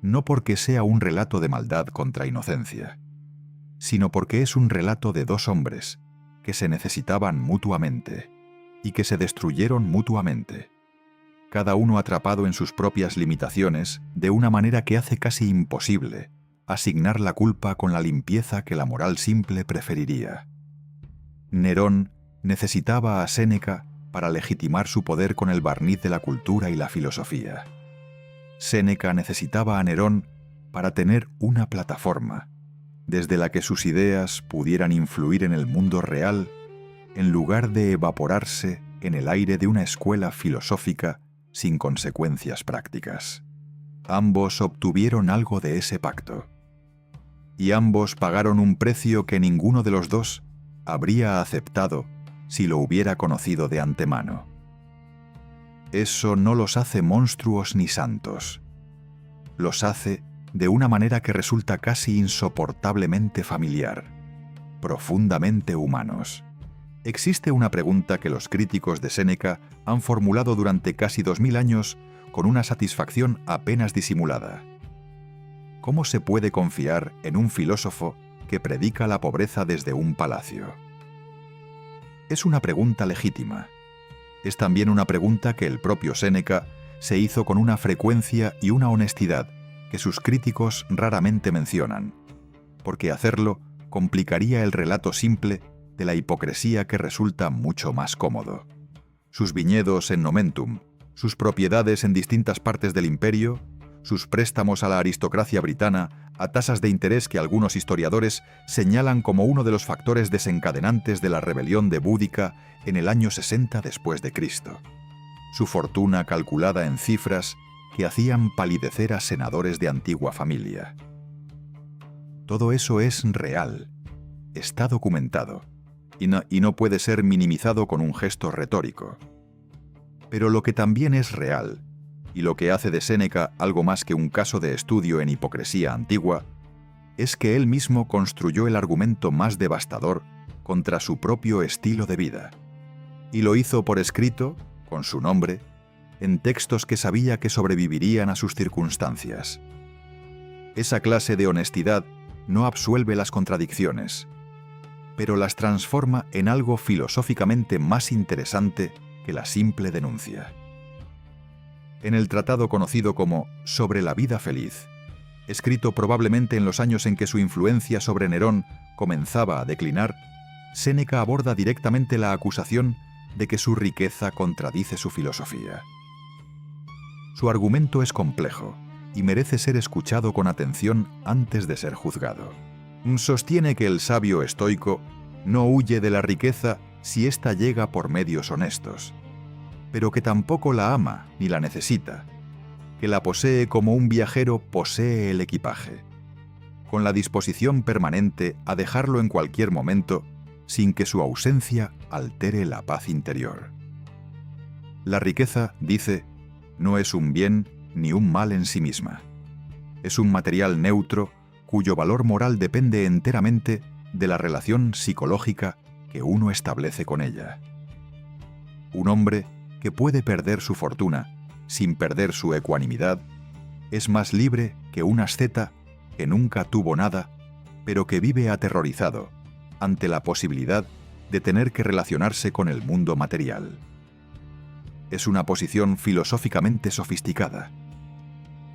no porque sea un relato de maldad contra inocencia, sino porque es un relato de dos hombres que se necesitaban mutuamente y que se destruyeron mutuamente, cada uno atrapado en sus propias limitaciones de una manera que hace casi imposible asignar la culpa con la limpieza que la moral simple preferiría. Nerón necesitaba a Séneca para legitimar su poder con el barniz de la cultura y la filosofía. Séneca necesitaba a Nerón para tener una plataforma desde la que sus ideas pudieran influir en el mundo real en lugar de evaporarse en el aire de una escuela filosófica sin consecuencias prácticas. Ambos obtuvieron algo de ese pacto, y ambos pagaron un precio que ninguno de los dos habría aceptado si lo hubiera conocido de antemano. Eso no los hace monstruos ni santos. Los hace de una manera que resulta casi insoportablemente familiar, profundamente humanos. Existe una pregunta que los críticos de Séneca han formulado durante casi 2000 años con una satisfacción apenas disimulada. ¿Cómo se puede confiar en un filósofo que predica la pobreza desde un palacio? Es una pregunta legítima. Es también una pregunta que el propio Séneca se hizo con una frecuencia y una honestidad que sus críticos raramente mencionan, porque hacerlo complicaría el relato simple de la hipocresía que resulta mucho más cómodo. Sus viñedos en Nomentum, sus propiedades en distintas partes del imperio, sus préstamos a la aristocracia britana a tasas de interés que algunos historiadores señalan como uno de los factores desencadenantes de la rebelión de Búdica en el año 60 después de Cristo. Su fortuna calculada en cifras que hacían palidecer a senadores de antigua familia. Todo eso es real, está documentado, y no puede ser minimizado con un gesto retórico. Pero lo que también es real, y lo que hace de Séneca algo más que un caso de estudio en hipocresía antigua, es que él mismo construyó el argumento más devastador contra su propio estilo de vida, y lo hizo por escrito, con su nombre, en textos que sabía que sobrevivirían a sus circunstancias. Esa clase de honestidad no absuelve las contradicciones, pero las transforma en algo filosóficamente más interesante que la simple denuncia. En el tratado conocido como Sobre la vida feliz, escrito probablemente en los años en que su influencia sobre Nerón comenzaba a declinar, Séneca aborda directamente la acusación de que su riqueza contradice su filosofía. Su argumento es complejo y merece ser escuchado con atención antes de ser juzgado. Sostiene que el sabio estoico no huye de la riqueza si ésta llega por medios honestos, pero que tampoco la ama ni la necesita, que la posee como un viajero posee el equipaje. con la disposición permanente a dejarlo en cualquier momento sin que su ausencia altere la paz interior. La riqueza, dice, no es un bien ni un mal en sí misma. Es un material neutro cuyo valor moral depende enteramente de la relación psicológica que uno establece con ella. Un hombre que puede perder su fortuna sin perder su ecuanimidad es más libre que un asceta que nunca tuvo nada, pero que vive aterrorizado ante la posibilidad de tener que relacionarse con el mundo material. Es una posición filosóficamente sofisticada.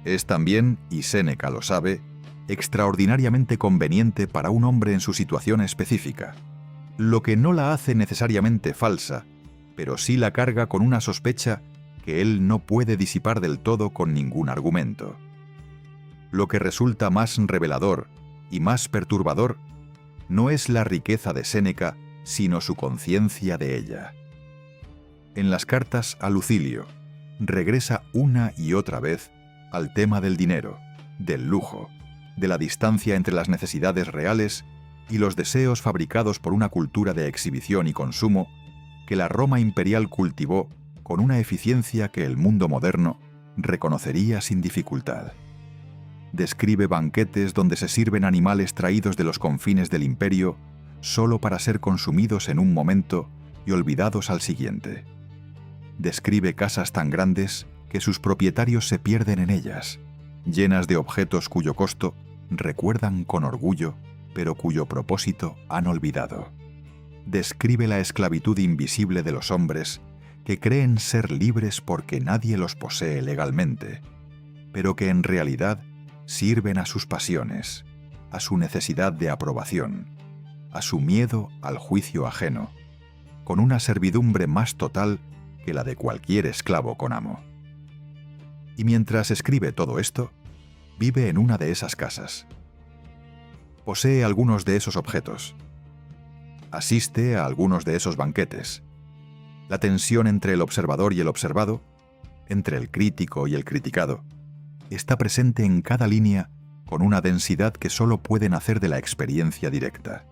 Es también, y Séneca lo sabe, extraordinariamente conveniente para un hombre en su situación específica, lo que no la hace necesariamente falsa, pero sí la carga con una sospecha que él no puede disipar del todo con ningún argumento. Lo que resulta más revelador y más perturbador no es la riqueza de Séneca, sino su conciencia de ella. En las cartas a Lucilio, regresa una y otra vez al tema del dinero, del lujo, de la distancia entre las necesidades reales y los deseos fabricados por una cultura de exhibición y consumo que la Roma imperial cultivó con una eficiencia que el mundo moderno reconocería sin dificultad. Describe banquetes donde se sirven animales traídos de los confines del imperio solo para ser consumidos en un momento y olvidados al siguiente. Describe casas tan grandes que sus propietarios se pierden en ellas, llenas de objetos cuyo costo recuerdan con orgullo, pero cuyo propósito han olvidado. Describe la esclavitud invisible de los hombres que creen ser libres porque nadie los posee legalmente, pero que en realidad sirven a sus pasiones, a su necesidad de aprobación, a su miedo al juicio ajeno, con una servidumbre más total que la de cualquier esclavo con amo. Y mientras escribe todo esto, vive en una de esas casas. Posee algunos de esos objetos. Asiste a algunos de esos banquetes. La tensión entre el observador y el observado, entre el crítico y el criticado, está presente en cada línea con una densidad que solo puede nacer de la experiencia directa.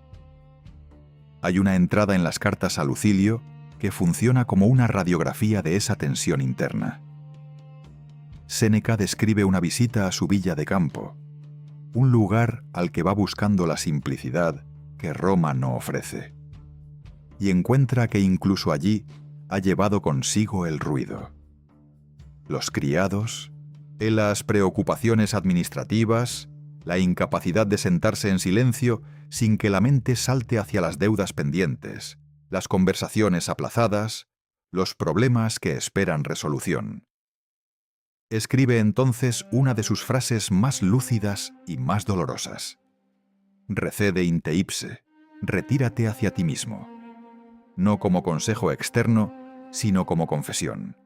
Hay una entrada en las cartas a Lucilio que funciona como una radiografía de esa tensión interna. Séneca describe una visita a su villa de campo, un lugar al que va buscando la simplicidad que Roma no ofrece, y encuentra que incluso allí ha llevado consigo el ruido. Los criados, las preocupaciones administrativas, la incapacidad de sentarse en silencio sin que la mente salte hacia las deudas pendientes, las conversaciones aplazadas, los problemas que esperan resolución. Escribe entonces una de sus frases más lúcidas y más dolorosas. Recede in te ipse, retírate hacia ti mismo, no como consejo externo, sino como confesión.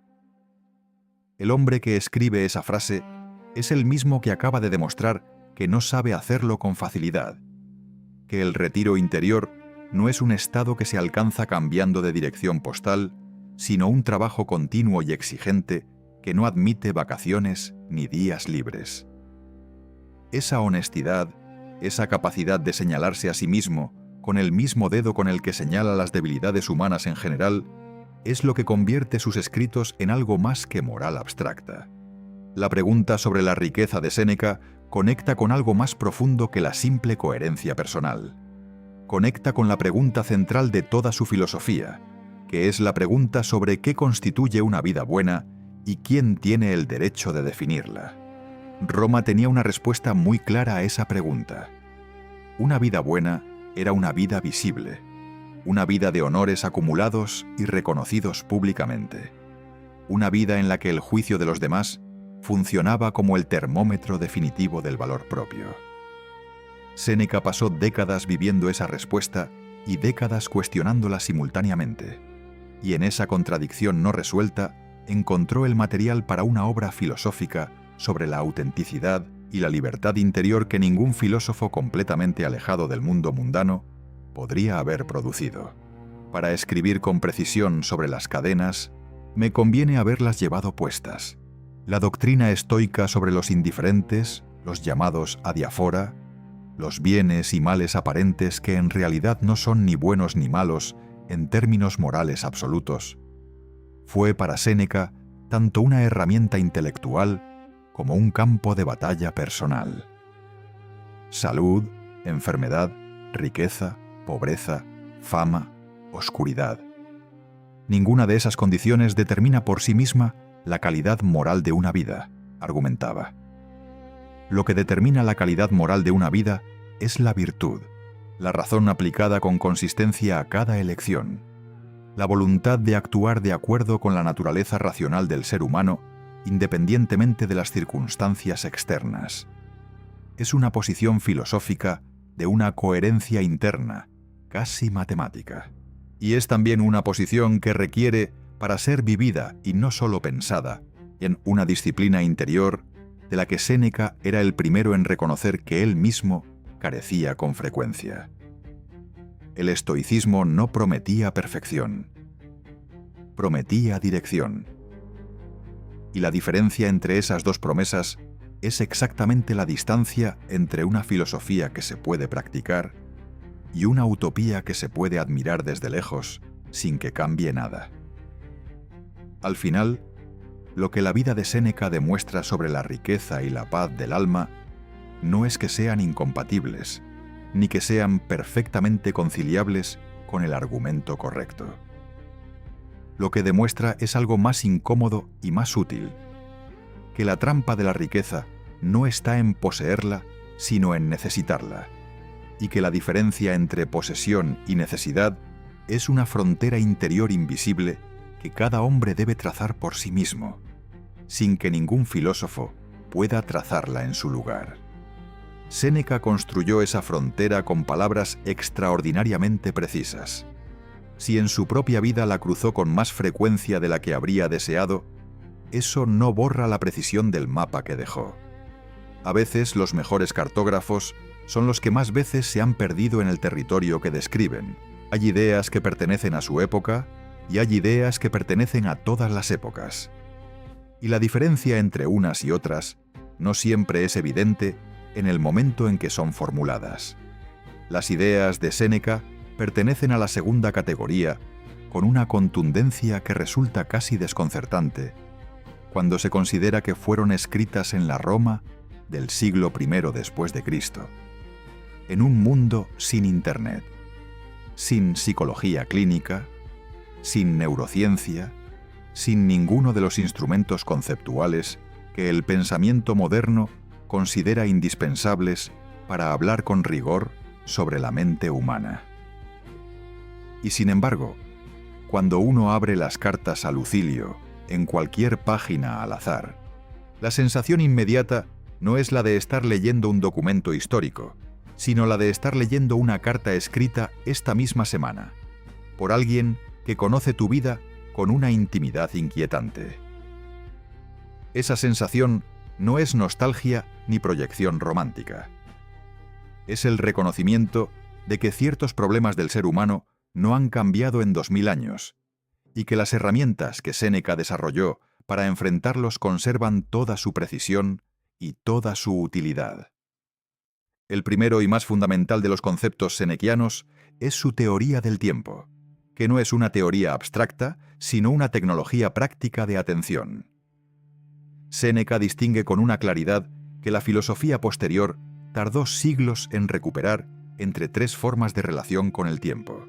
El hombre que escribe esa frase es el mismo que acaba de demostrar que no sabe hacerlo con facilidad, que el retiro interior no es un estado que se alcanza cambiando de dirección postal, sino un trabajo continuo y exigente que no admite vacaciones ni días libres. Esa honestidad, esa capacidad de señalarse a sí mismo con el mismo dedo con el que señala las debilidades humanas en general, es lo que convierte sus escritos en algo más que moral abstracta. La pregunta sobre la riqueza de Séneca conecta con algo más profundo que la simple coherencia personal. Conecta con la pregunta central de toda su filosofía, que es la pregunta sobre qué constituye una vida buena y quién tiene el derecho de definirla. Roma tenía una respuesta muy clara a esa pregunta. Una vida buena era una vida visible, una vida de honores acumulados y reconocidos públicamente, una vida en la que el juicio de los demás funcionaba como el termómetro definitivo del valor propio. Séneca pasó décadas viviendo esa respuesta y décadas cuestionándola simultáneamente, y en esa contradicción no resuelta encontró el material para una obra filosófica sobre la autenticidad y la libertad interior que ningún filósofo completamente alejado del mundo mundano podría haber producido. Para escribir con precisión sobre las cadenas, me conviene haberlas llevado puestas. La doctrina estoica sobre los indiferentes, los llamados adiafora, los bienes y males aparentes que en realidad no son ni buenos ni malos en términos morales absolutos, fue para Séneca tanto una herramienta intelectual como un campo de batalla personal. Salud, enfermedad, riqueza, pobreza, fama, oscuridad. Ninguna de esas condiciones determina por sí misma la calidad moral de una vida, argumentaba. Lo que determina la calidad moral de una vida es la virtud, la razón aplicada con consistencia a cada elección, la voluntad de actuar de acuerdo con la naturaleza racional del ser humano, independientemente de las circunstancias externas. Es una posición filosófica de una coherencia interna, casi matemática. Y es también una posición que requiere, para ser vivida y no solo pensada, en una disciplina interior de la que Séneca era el primero en reconocer que él mismo carecía con frecuencia. El estoicismo no prometía perfección, prometía dirección. Y la diferencia entre esas dos promesas es exactamente la distancia entre una filosofía que se puede practicar y una utopía que se puede admirar desde lejos sin que cambie nada. Al final, lo que la vida de Séneca demuestra sobre la riqueza y la paz del alma no es que sean incompatibles, ni que sean perfectamente conciliables con el argumento correcto. Lo que demuestra es algo más incómodo y más útil, que la trampa de la riqueza no está en poseerla, sino en necesitarla, y que la diferencia entre posesión y necesidad es una frontera interior invisible que cada hombre debe trazar por sí mismo, sin que ningún filósofo pueda trazarla en su lugar. Séneca construyó esa frontera con palabras extraordinariamente precisas. Si en su propia vida la cruzó con más frecuencia de la que habría deseado, eso no borra la precisión del mapa que dejó. A veces los mejores cartógrafos son los que más veces se han perdido en el territorio que describen. Hay ideas que pertenecen a su época y hay ideas que pertenecen a todas las épocas. Y la diferencia entre unas y otras no siempre es evidente en el momento en que son formuladas. Las ideas de Séneca pertenecen a la segunda categoría con una contundencia que resulta casi desconcertante cuando se considera que fueron escritas en la Roma del siglo I después de Cristo, en un mundo sin Internet, sin psicología clínica, sin neurociencia, sin ninguno de los instrumentos conceptuales que el pensamiento moderno considera indispensables para hablar con rigor sobre la mente humana. Y sin embargo, cuando uno abre las cartas a Lucilio en cualquier página al azar, la sensación inmediata no es la de estar leyendo un documento histórico, sino la de estar leyendo una carta escrita esta misma semana, por alguien que conoce tu vida con una intimidad inquietante. Esa sensación no es nostalgia ni proyección romántica. Es el reconocimiento de que ciertos problemas del ser humano no han cambiado en 2000 años, y que las herramientas que Séneca desarrolló para enfrentarlos conservan toda su precisión y toda su utilidad. El primero y más fundamental de los conceptos senequianos es su teoría del tiempo, que no es una teoría abstracta, sino una tecnología práctica de atención. Séneca distingue con una claridad que la filosofía posterior tardó siglos en recuperar entre tres formas de relación con el tiempo.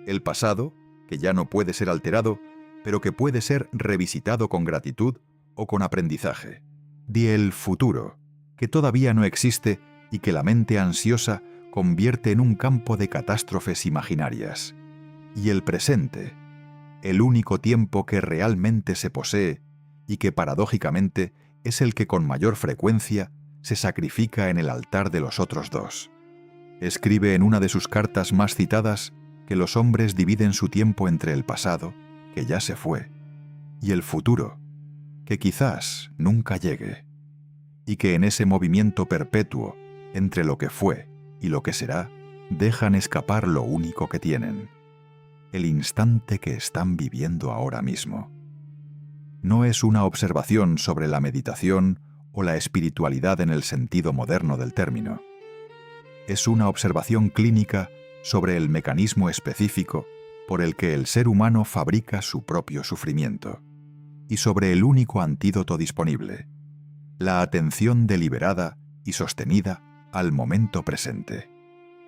El pasado, que ya no puede ser alterado, pero que puede ser revisitado con gratitud o con aprendizaje. Y el futuro, que todavía no existe y que la mente ansiosa convierte en un campo de catástrofes imaginarias. Y el presente, el único tiempo que realmente se posee y que paradójicamente es el que con mayor frecuencia se sacrifica en el altar de los otros dos. Escribe en una de sus cartas más citadas que los hombres dividen su tiempo entre el pasado, que ya se fue, y el futuro, que quizás nunca llegue, y que en ese movimiento perpetuo entre lo que fue y lo que será, dejan escapar lo único que tienen, el instante que están viviendo ahora mismo. No es una observación sobre la meditación o la espiritualidad en el sentido moderno del término. es una observación clínica sobre el mecanismo específico por el que el ser humano fabrica su propio sufrimiento, y sobre el único antídoto disponible: la atención deliberada y sostenida al momento presente.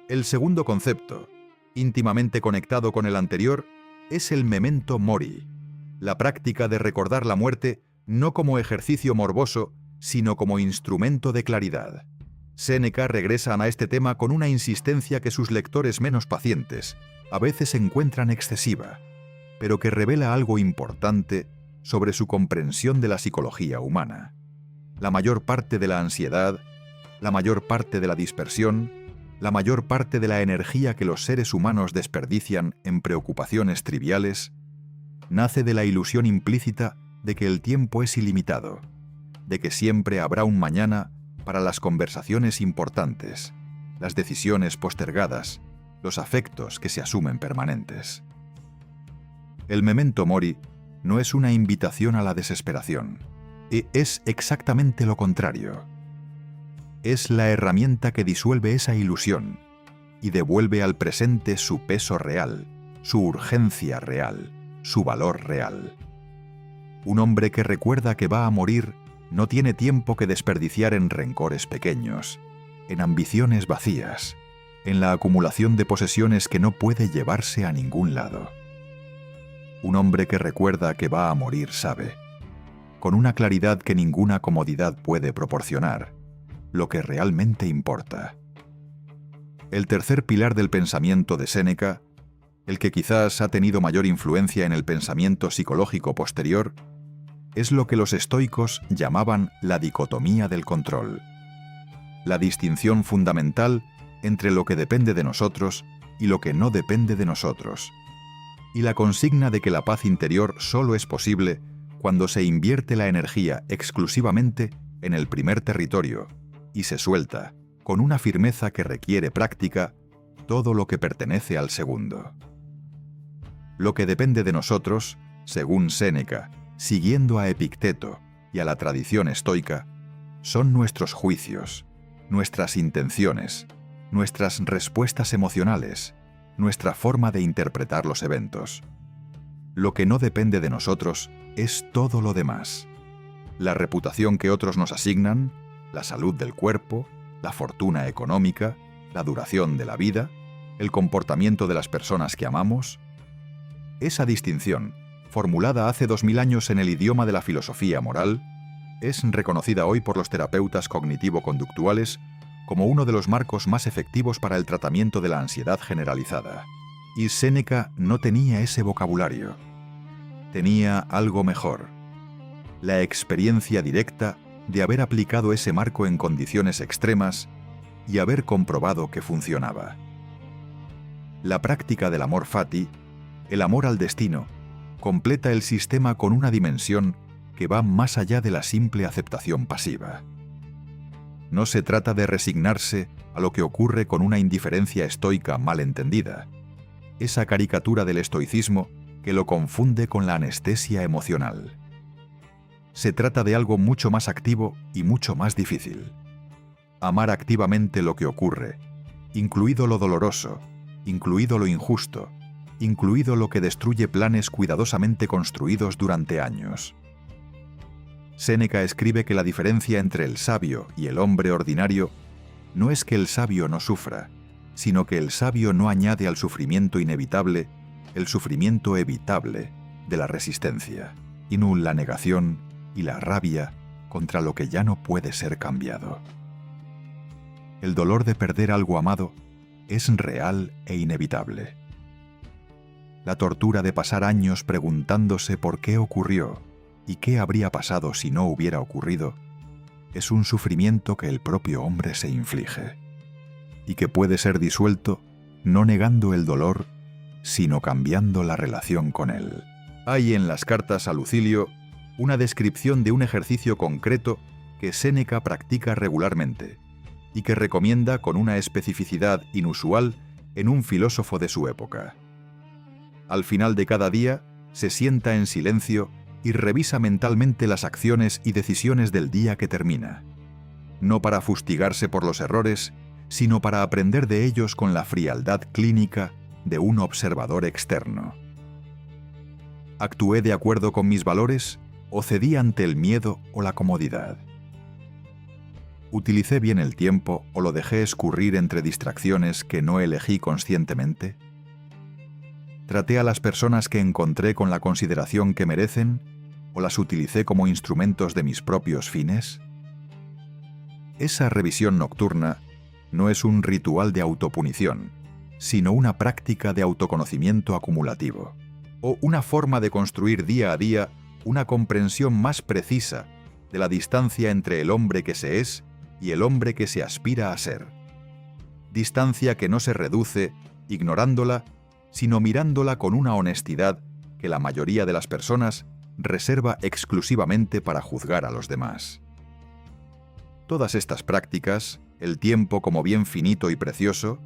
El segundo concepto, íntimamente conectado con el anterior, es el memento mori, la práctica de recordar la muerte no como ejercicio morboso, sino como instrumento de claridad. Séneca regresa a este tema con una insistencia que sus lectores menos pacientes a veces encuentran excesiva, pero que revela algo importante sobre su comprensión de la psicología humana. La mayor parte de la ansiedad, la mayor parte de la dispersión, la mayor parte de la energía que los seres humanos desperdician en preocupaciones triviales, nace de la ilusión implícita de que el tiempo es ilimitado, de que siempre habrá un mañana para las conversaciones importantes, las decisiones postergadas, los afectos que se asumen permanentes. El memento mori no es una invitación a la desesperación, es exactamente lo contrario. Es la herramienta que disuelve esa ilusión y devuelve al presente su peso real, su urgencia real, su valor real. Un hombre que recuerda que va a morir no tiene tiempo que desperdiciar en rencores pequeños, en ambiciones vacías, en la acumulación de posesiones que no puede llevarse a ningún lado. Un hombre que recuerda que va a morir sabe, con una claridad que ninguna comodidad puede proporcionar, lo que realmente importa. El tercer pilar del pensamiento de Séneca, el que quizás ha tenido mayor influencia en el pensamiento psicológico posterior, es lo que los estoicos llamaban la dicotomía del control, la distinción fundamental entre lo que depende de nosotros y lo que no depende de nosotros, y la consigna de que la paz interior solo es posible cuando se invierte la energía exclusivamente en el primer territorio y se suelta, con una firmeza que requiere práctica, todo lo que pertenece al segundo. Lo que depende de nosotros, según Séneca, siguiendo a Epicteto y a la tradición estoica, son nuestros juicios, nuestras intenciones, nuestras respuestas emocionales, nuestra forma de interpretar los eventos. Lo que no depende de nosotros es todo lo demás: la reputación que otros nos asignan, la salud del cuerpo, la fortuna económica, la duración de la vida, el comportamiento de las personas que amamos. Esa distinción, formulada hace 2000 años en el idioma de la filosofía moral, es reconocida hoy por los terapeutas cognitivo-conductuales como uno de los marcos más efectivos para el tratamiento de la ansiedad generalizada. Y Séneca no tenía ese vocabulario. Tenía algo mejor: la experiencia directa de haber aplicado ese marco en condiciones extremas y haber comprobado que funcionaba. La práctica del amor fati, el amor al destino, completa el sistema con una dimensión que va más allá de la simple aceptación pasiva. No se trata de resignarse a lo que ocurre con una indiferencia estoica mal entendida, esa caricatura del estoicismo que lo confunde con la anestesia emocional. Se trata de algo mucho más activo y mucho más difícil: amar activamente lo que ocurre, incluido lo doloroso, incluido lo injusto, incluido lo que destruye planes cuidadosamente construidos durante años. Séneca escribe que la diferencia entre el sabio y el hombre ordinario no es que el sabio no sufra, sino que el sabio no añade al sufrimiento inevitable el sufrimiento evitable de la resistencia, y no la negación y la rabia contra lo que ya no puede ser cambiado. El dolor de perder algo amado es real e inevitable. La tortura de pasar años preguntándose por qué ocurrió y qué habría pasado si no hubiera ocurrido es un sufrimiento que el propio hombre se inflige y que puede ser disuelto no negando el dolor, sino cambiando la relación con él. Hay en las cartas a Lucilio una descripción de un ejercicio concreto que Séneca practica regularmente y que recomienda con una especificidad inusual en un filósofo de su época. Al final de cada día, se sienta en silencio y revisa mentalmente las acciones y decisiones del día que termina, no para fustigarse por los errores, sino para aprender de ellos con la frialdad clínica de un observador externo. ¿Actué de acuerdo con mis valores o cedí ante el miedo o la comodidad? ¿Utilicé bien el tiempo o lo dejé escurrir entre distracciones que no elegí conscientemente? ¿Traté a las personas que encontré con la consideración que merecen o las utilicé como instrumentos de mis propios fines? Esa revisión nocturna no es un ritual de autopunición, sino una práctica de autoconocimiento acumulativo, o una forma de construir día a día una comprensión más precisa de la distancia entre el hombre que se es y el hombre que se aspira a ser. Distancia que no se reduce ignorándola, sino mirándola con una honestidad que la mayoría de las personas reserva exclusivamente para juzgar a los demás. Todas estas prácticas, el tiempo como bien finito y precioso,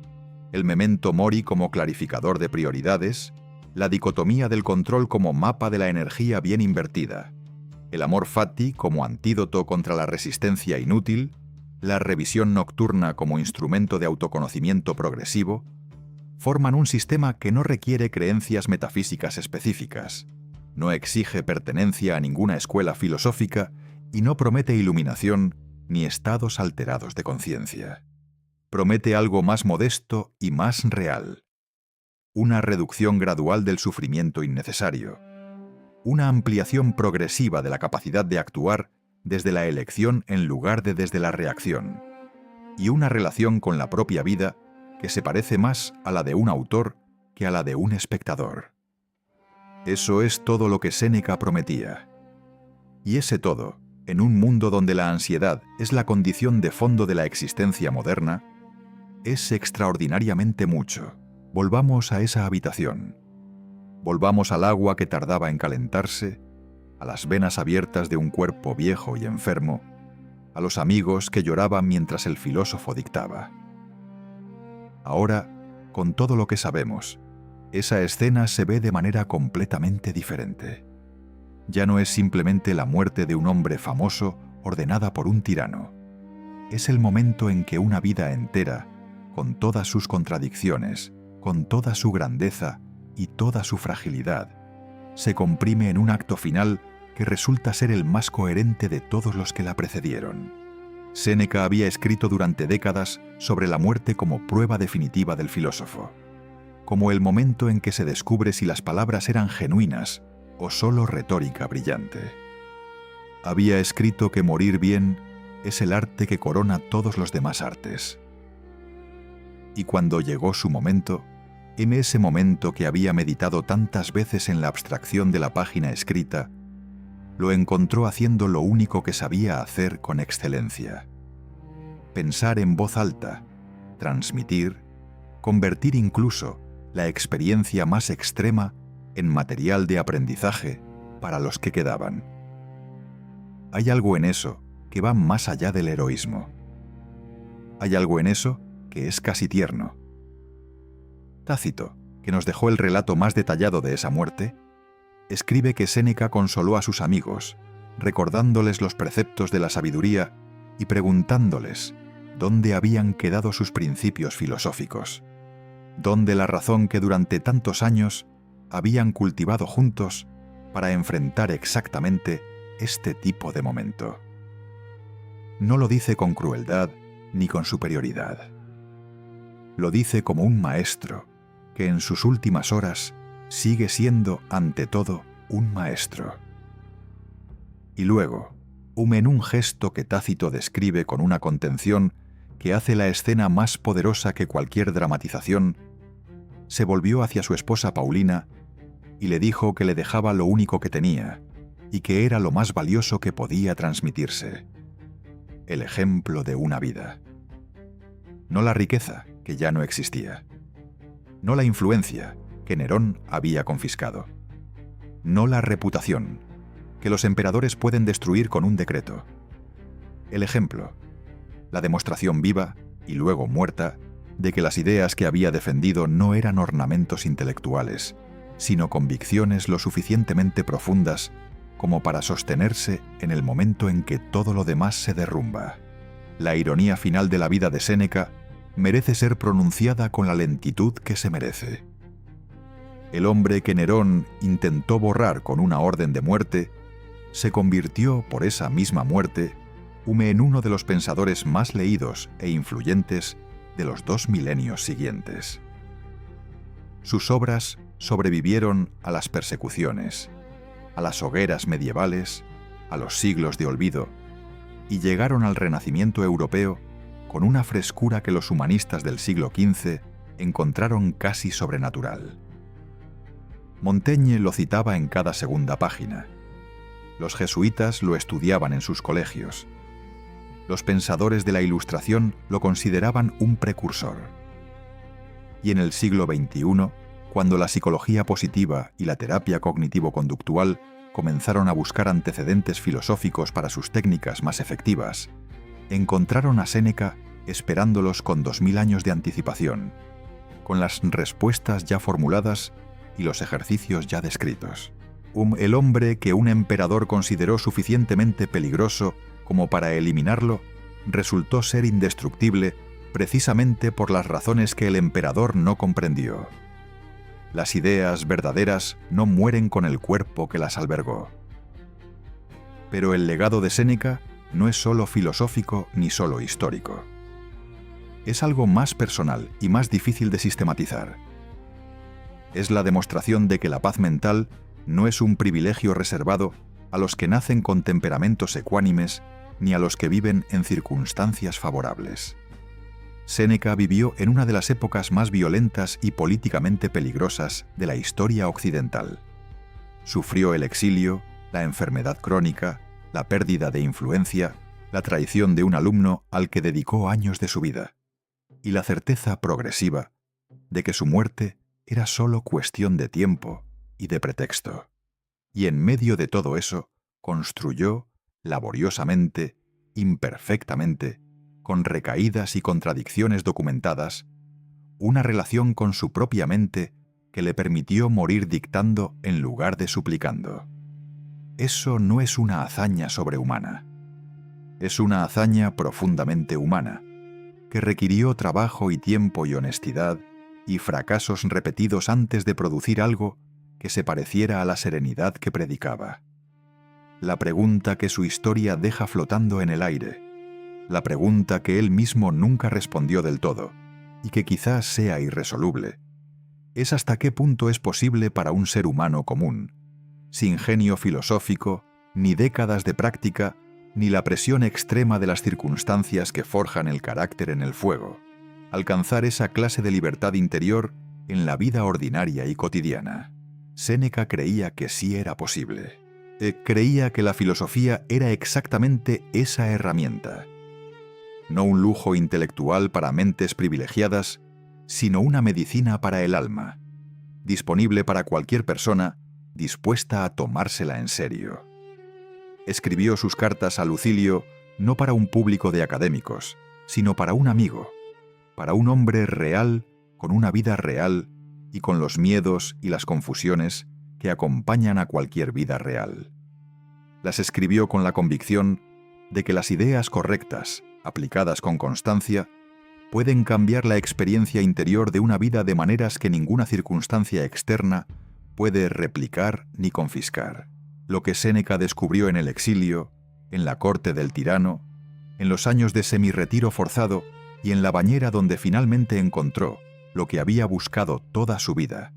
el memento mori como clarificador de prioridades, la dicotomía del control como mapa de la energía bien invertida, el amor fati como antídoto contra la resistencia inútil, la revisión nocturna como instrumento de autoconocimiento progresivo, forman un sistema que no requiere creencias metafísicas específicas, no exige pertenencia a ninguna escuela filosófica y no promete iluminación ni estados alterados de conciencia. Promete algo más modesto y más real. Una reducción gradual del sufrimiento innecesario. Una ampliación progresiva de la capacidad de actuar desde la elección en lugar de desde la reacción. Y una relación con la propia vida que se parece más a la de un autor que a la de un espectador. Eso es todo lo que Séneca prometía. Y ese todo, en un mundo donde la ansiedad es la condición de fondo de la existencia moderna, es extraordinariamente mucho. Volvamos a esa habitación. Volvamos al agua que tardaba en calentarse, a las venas abiertas de un cuerpo viejo y enfermo, a los amigos que lloraban mientras el filósofo dictaba. Ahora, con todo lo que sabemos, esa escena se ve de manera completamente diferente. Ya no es simplemente la muerte de un hombre famoso ordenada por un tirano. Es el momento en que una vida entera, con todas sus contradicciones, con toda su grandeza y toda su fragilidad, se comprime en un acto final que resulta ser el más coherente de todos los que la precedieron. Séneca había escrito durante décadas sobre la muerte como prueba definitiva del filósofo, como el momento en que se descubre si las palabras eran genuinas o solo retórica brillante. Había escrito que morir bien es el arte que corona todos los demás artes. Y cuando llegó su momento, en ese momento que había meditado tantas veces en la abstracción de la página escrita, lo encontró haciendo lo único que sabía hacer con excelencia: pensar en voz alta, transmitir, convertir incluso la experiencia más extrema en material de aprendizaje para los que quedaban. Hay algo en eso que va más allá del heroísmo. Hay algo en eso que es casi tierno. Tácito, que nos dejó el relato más detallado de esa muerte, escribe que Séneca consoló a sus amigos, recordándoles los preceptos de la sabiduría y preguntándoles dónde habían quedado sus principios filosóficos, dónde la razón que durante tantos años habían cultivado juntos para enfrentar exactamente este tipo de momento. No lo dice con crueldad ni con superioridad. Lo dice como un maestro que en sus últimas horas sigue siendo, ante todo, un maestro. Y luego, en un gesto que Tácito describe con una contención que hace la escena más poderosa que cualquier dramatización, se volvió hacia su esposa Paulina y le dijo que le dejaba lo único que tenía y que era lo más valioso que podía transmitirse: el ejemplo de una vida. No la riqueza, que ya no existía. No la influencia, que Nerón había confiscado. No la reputación, que los emperadores pueden destruir con un decreto. El ejemplo, la demostración viva y luego muerta de que las ideas que había defendido no eran ornamentos intelectuales, sino convicciones lo suficientemente profundas como para sostenerse en el momento en que todo lo demás se derrumba. La ironía final de la vida de Séneca merece ser pronunciada con la lentitud que se merece. El hombre que Nerón intentó borrar con una orden de muerte, se convirtió por esa misma muerte en uno de los pensadores más leídos e influyentes de los 2 milenios siguientes. Sus obras sobrevivieron a las persecuciones, a las hogueras medievales, a los siglos de olvido, y llegaron al Renacimiento europeo con una frescura que los humanistas del siglo XV encontraron casi sobrenatural. Montaigne lo citaba en cada segunda página. Los jesuitas lo estudiaban en sus colegios. Los pensadores de la Ilustración lo consideraban un precursor. Y en el siglo XXI, cuando la psicología positiva y la terapia cognitivo-conductual comenzaron a buscar antecedentes filosóficos para sus técnicas más efectivas, encontraron a Séneca esperándolos con 2000 años de anticipación, con las respuestas ya formuladas y los ejercicios ya descritos. El hombre que un emperador consideró suficientemente peligroso como para eliminarlo, resultó ser indestructible precisamente por las razones que el emperador no comprendió. Las ideas verdaderas no mueren con el cuerpo que las albergó. Pero el legado de Séneca no es solo filosófico ni solo histórico. Es algo más personal y más difícil de sistematizar. Es la demostración de que la paz mental no es un privilegio reservado a los que nacen con temperamentos ecuánimes ni a los que viven en circunstancias favorables. Séneca vivió en una de las épocas más violentas y políticamente peligrosas de la historia occidental. Sufrió el exilio, la enfermedad crónica, la pérdida de influencia, la traición de un alumno al que dedicó años de su vida, y la certeza progresiva de que su muerte era solo cuestión de tiempo y de pretexto. Y en medio de todo eso, construyó, laboriosamente, imperfectamente, con recaídas y contradicciones documentadas, una relación con su propia mente que le permitió morir dictando en lugar de suplicando. Eso no es una hazaña sobrehumana. Es una hazaña profundamente humana, que requirió trabajo y tiempo y honestidad y fracasos repetidos antes de producir algo que se pareciera a la serenidad que predicaba. La pregunta que su historia deja flotando en el aire, la pregunta que él mismo nunca respondió del todo, y que quizás sea irresoluble, es hasta qué punto es posible para un ser humano común, sin genio filosófico, ni décadas de práctica, ni la presión extrema de las circunstancias que forjan el carácter en el fuego, alcanzar esa clase de libertad interior en la vida ordinaria y cotidiana. Séneca creía que sí era posible. Creía que la filosofía era exactamente esa herramienta. No un lujo intelectual para mentes privilegiadas, sino una medicina para el alma, disponible para cualquier persona dispuesta a tomársela en serio. Escribió sus cartas a Lucilio no para un público de académicos, sino para un amigo, para un hombre real, con una vida real y con los miedos y las confusiones que acompañan a cualquier vida real. Las escribió con la convicción de que las ideas correctas, aplicadas con constancia, pueden cambiar la experiencia interior de una vida de maneras que ninguna circunstancia externa puede replicar ni confiscar. Lo que Séneca descubrió en el exilio, en la corte del tirano, en los años de semirretiro forzado y en la bañera donde finalmente encontró lo que había buscado toda su vida,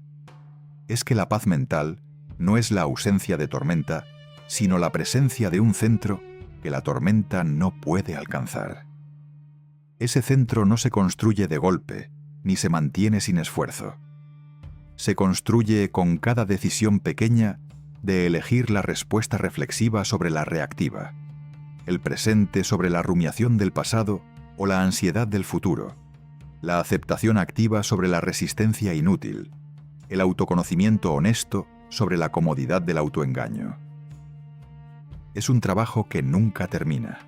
es que la paz mental no es la ausencia de tormenta, sino la presencia de un centro que la tormenta no puede alcanzar. Ese centro no se construye de golpe, ni se mantiene sin esfuerzo. Se construye con cada decisión pequeña de elegir la respuesta reflexiva sobre la reactiva, el presente sobre la rumiación del pasado o la ansiedad del futuro, la aceptación activa sobre la resistencia inútil, el autoconocimiento honesto sobre la comodidad del autoengaño. Es un trabajo que nunca termina.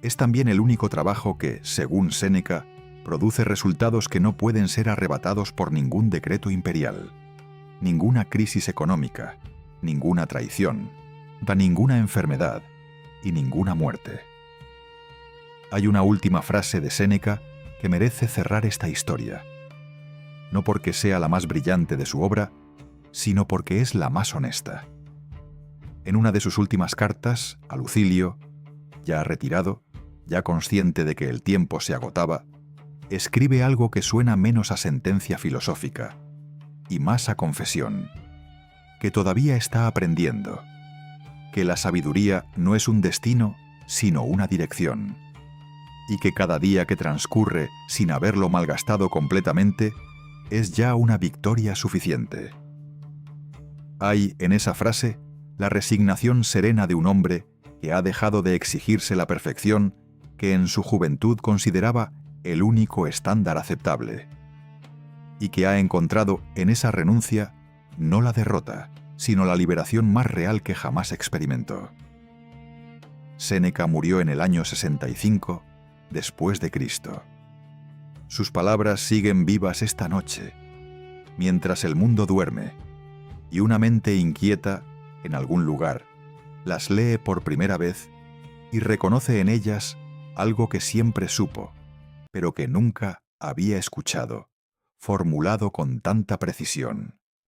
Es también el único trabajo que, según Séneca, produce resultados que no pueden ser arrebatados por ningún decreto imperial, ninguna crisis económica, ninguna traición, ninguna enfermedad y ninguna muerte. Hay una última frase de Séneca que merece cerrar esta historia, no porque sea la más brillante de su obra, sino porque es la más honesta. En una de sus últimas cartas, a Lucilio, ya retirado, ya consciente de que el tiempo se agotaba, escribe algo que suena menos a sentencia filosófica y más a confesión, que todavía está aprendiendo, que la sabiduría no es un destino, sino una dirección, y que cada día que transcurre sin haberlo malgastado completamente es ya una victoria suficiente. Hay en esa frase la resignación serena de un hombre que ha dejado de exigirse la perfección que en su juventud consideraba el único estándar aceptable, y que ha encontrado en esa renuncia no la derrota, sino la liberación más real que jamás experimentó. Séneca murió en el año 65 después de Cristo. Sus palabras siguen vivas esta noche, mientras el mundo duerme, y una mente inquieta, en algún lugar, las lee por primera vez y reconoce en ellas algo que siempre supo, pero que nunca había escuchado, formulado con tanta precisión.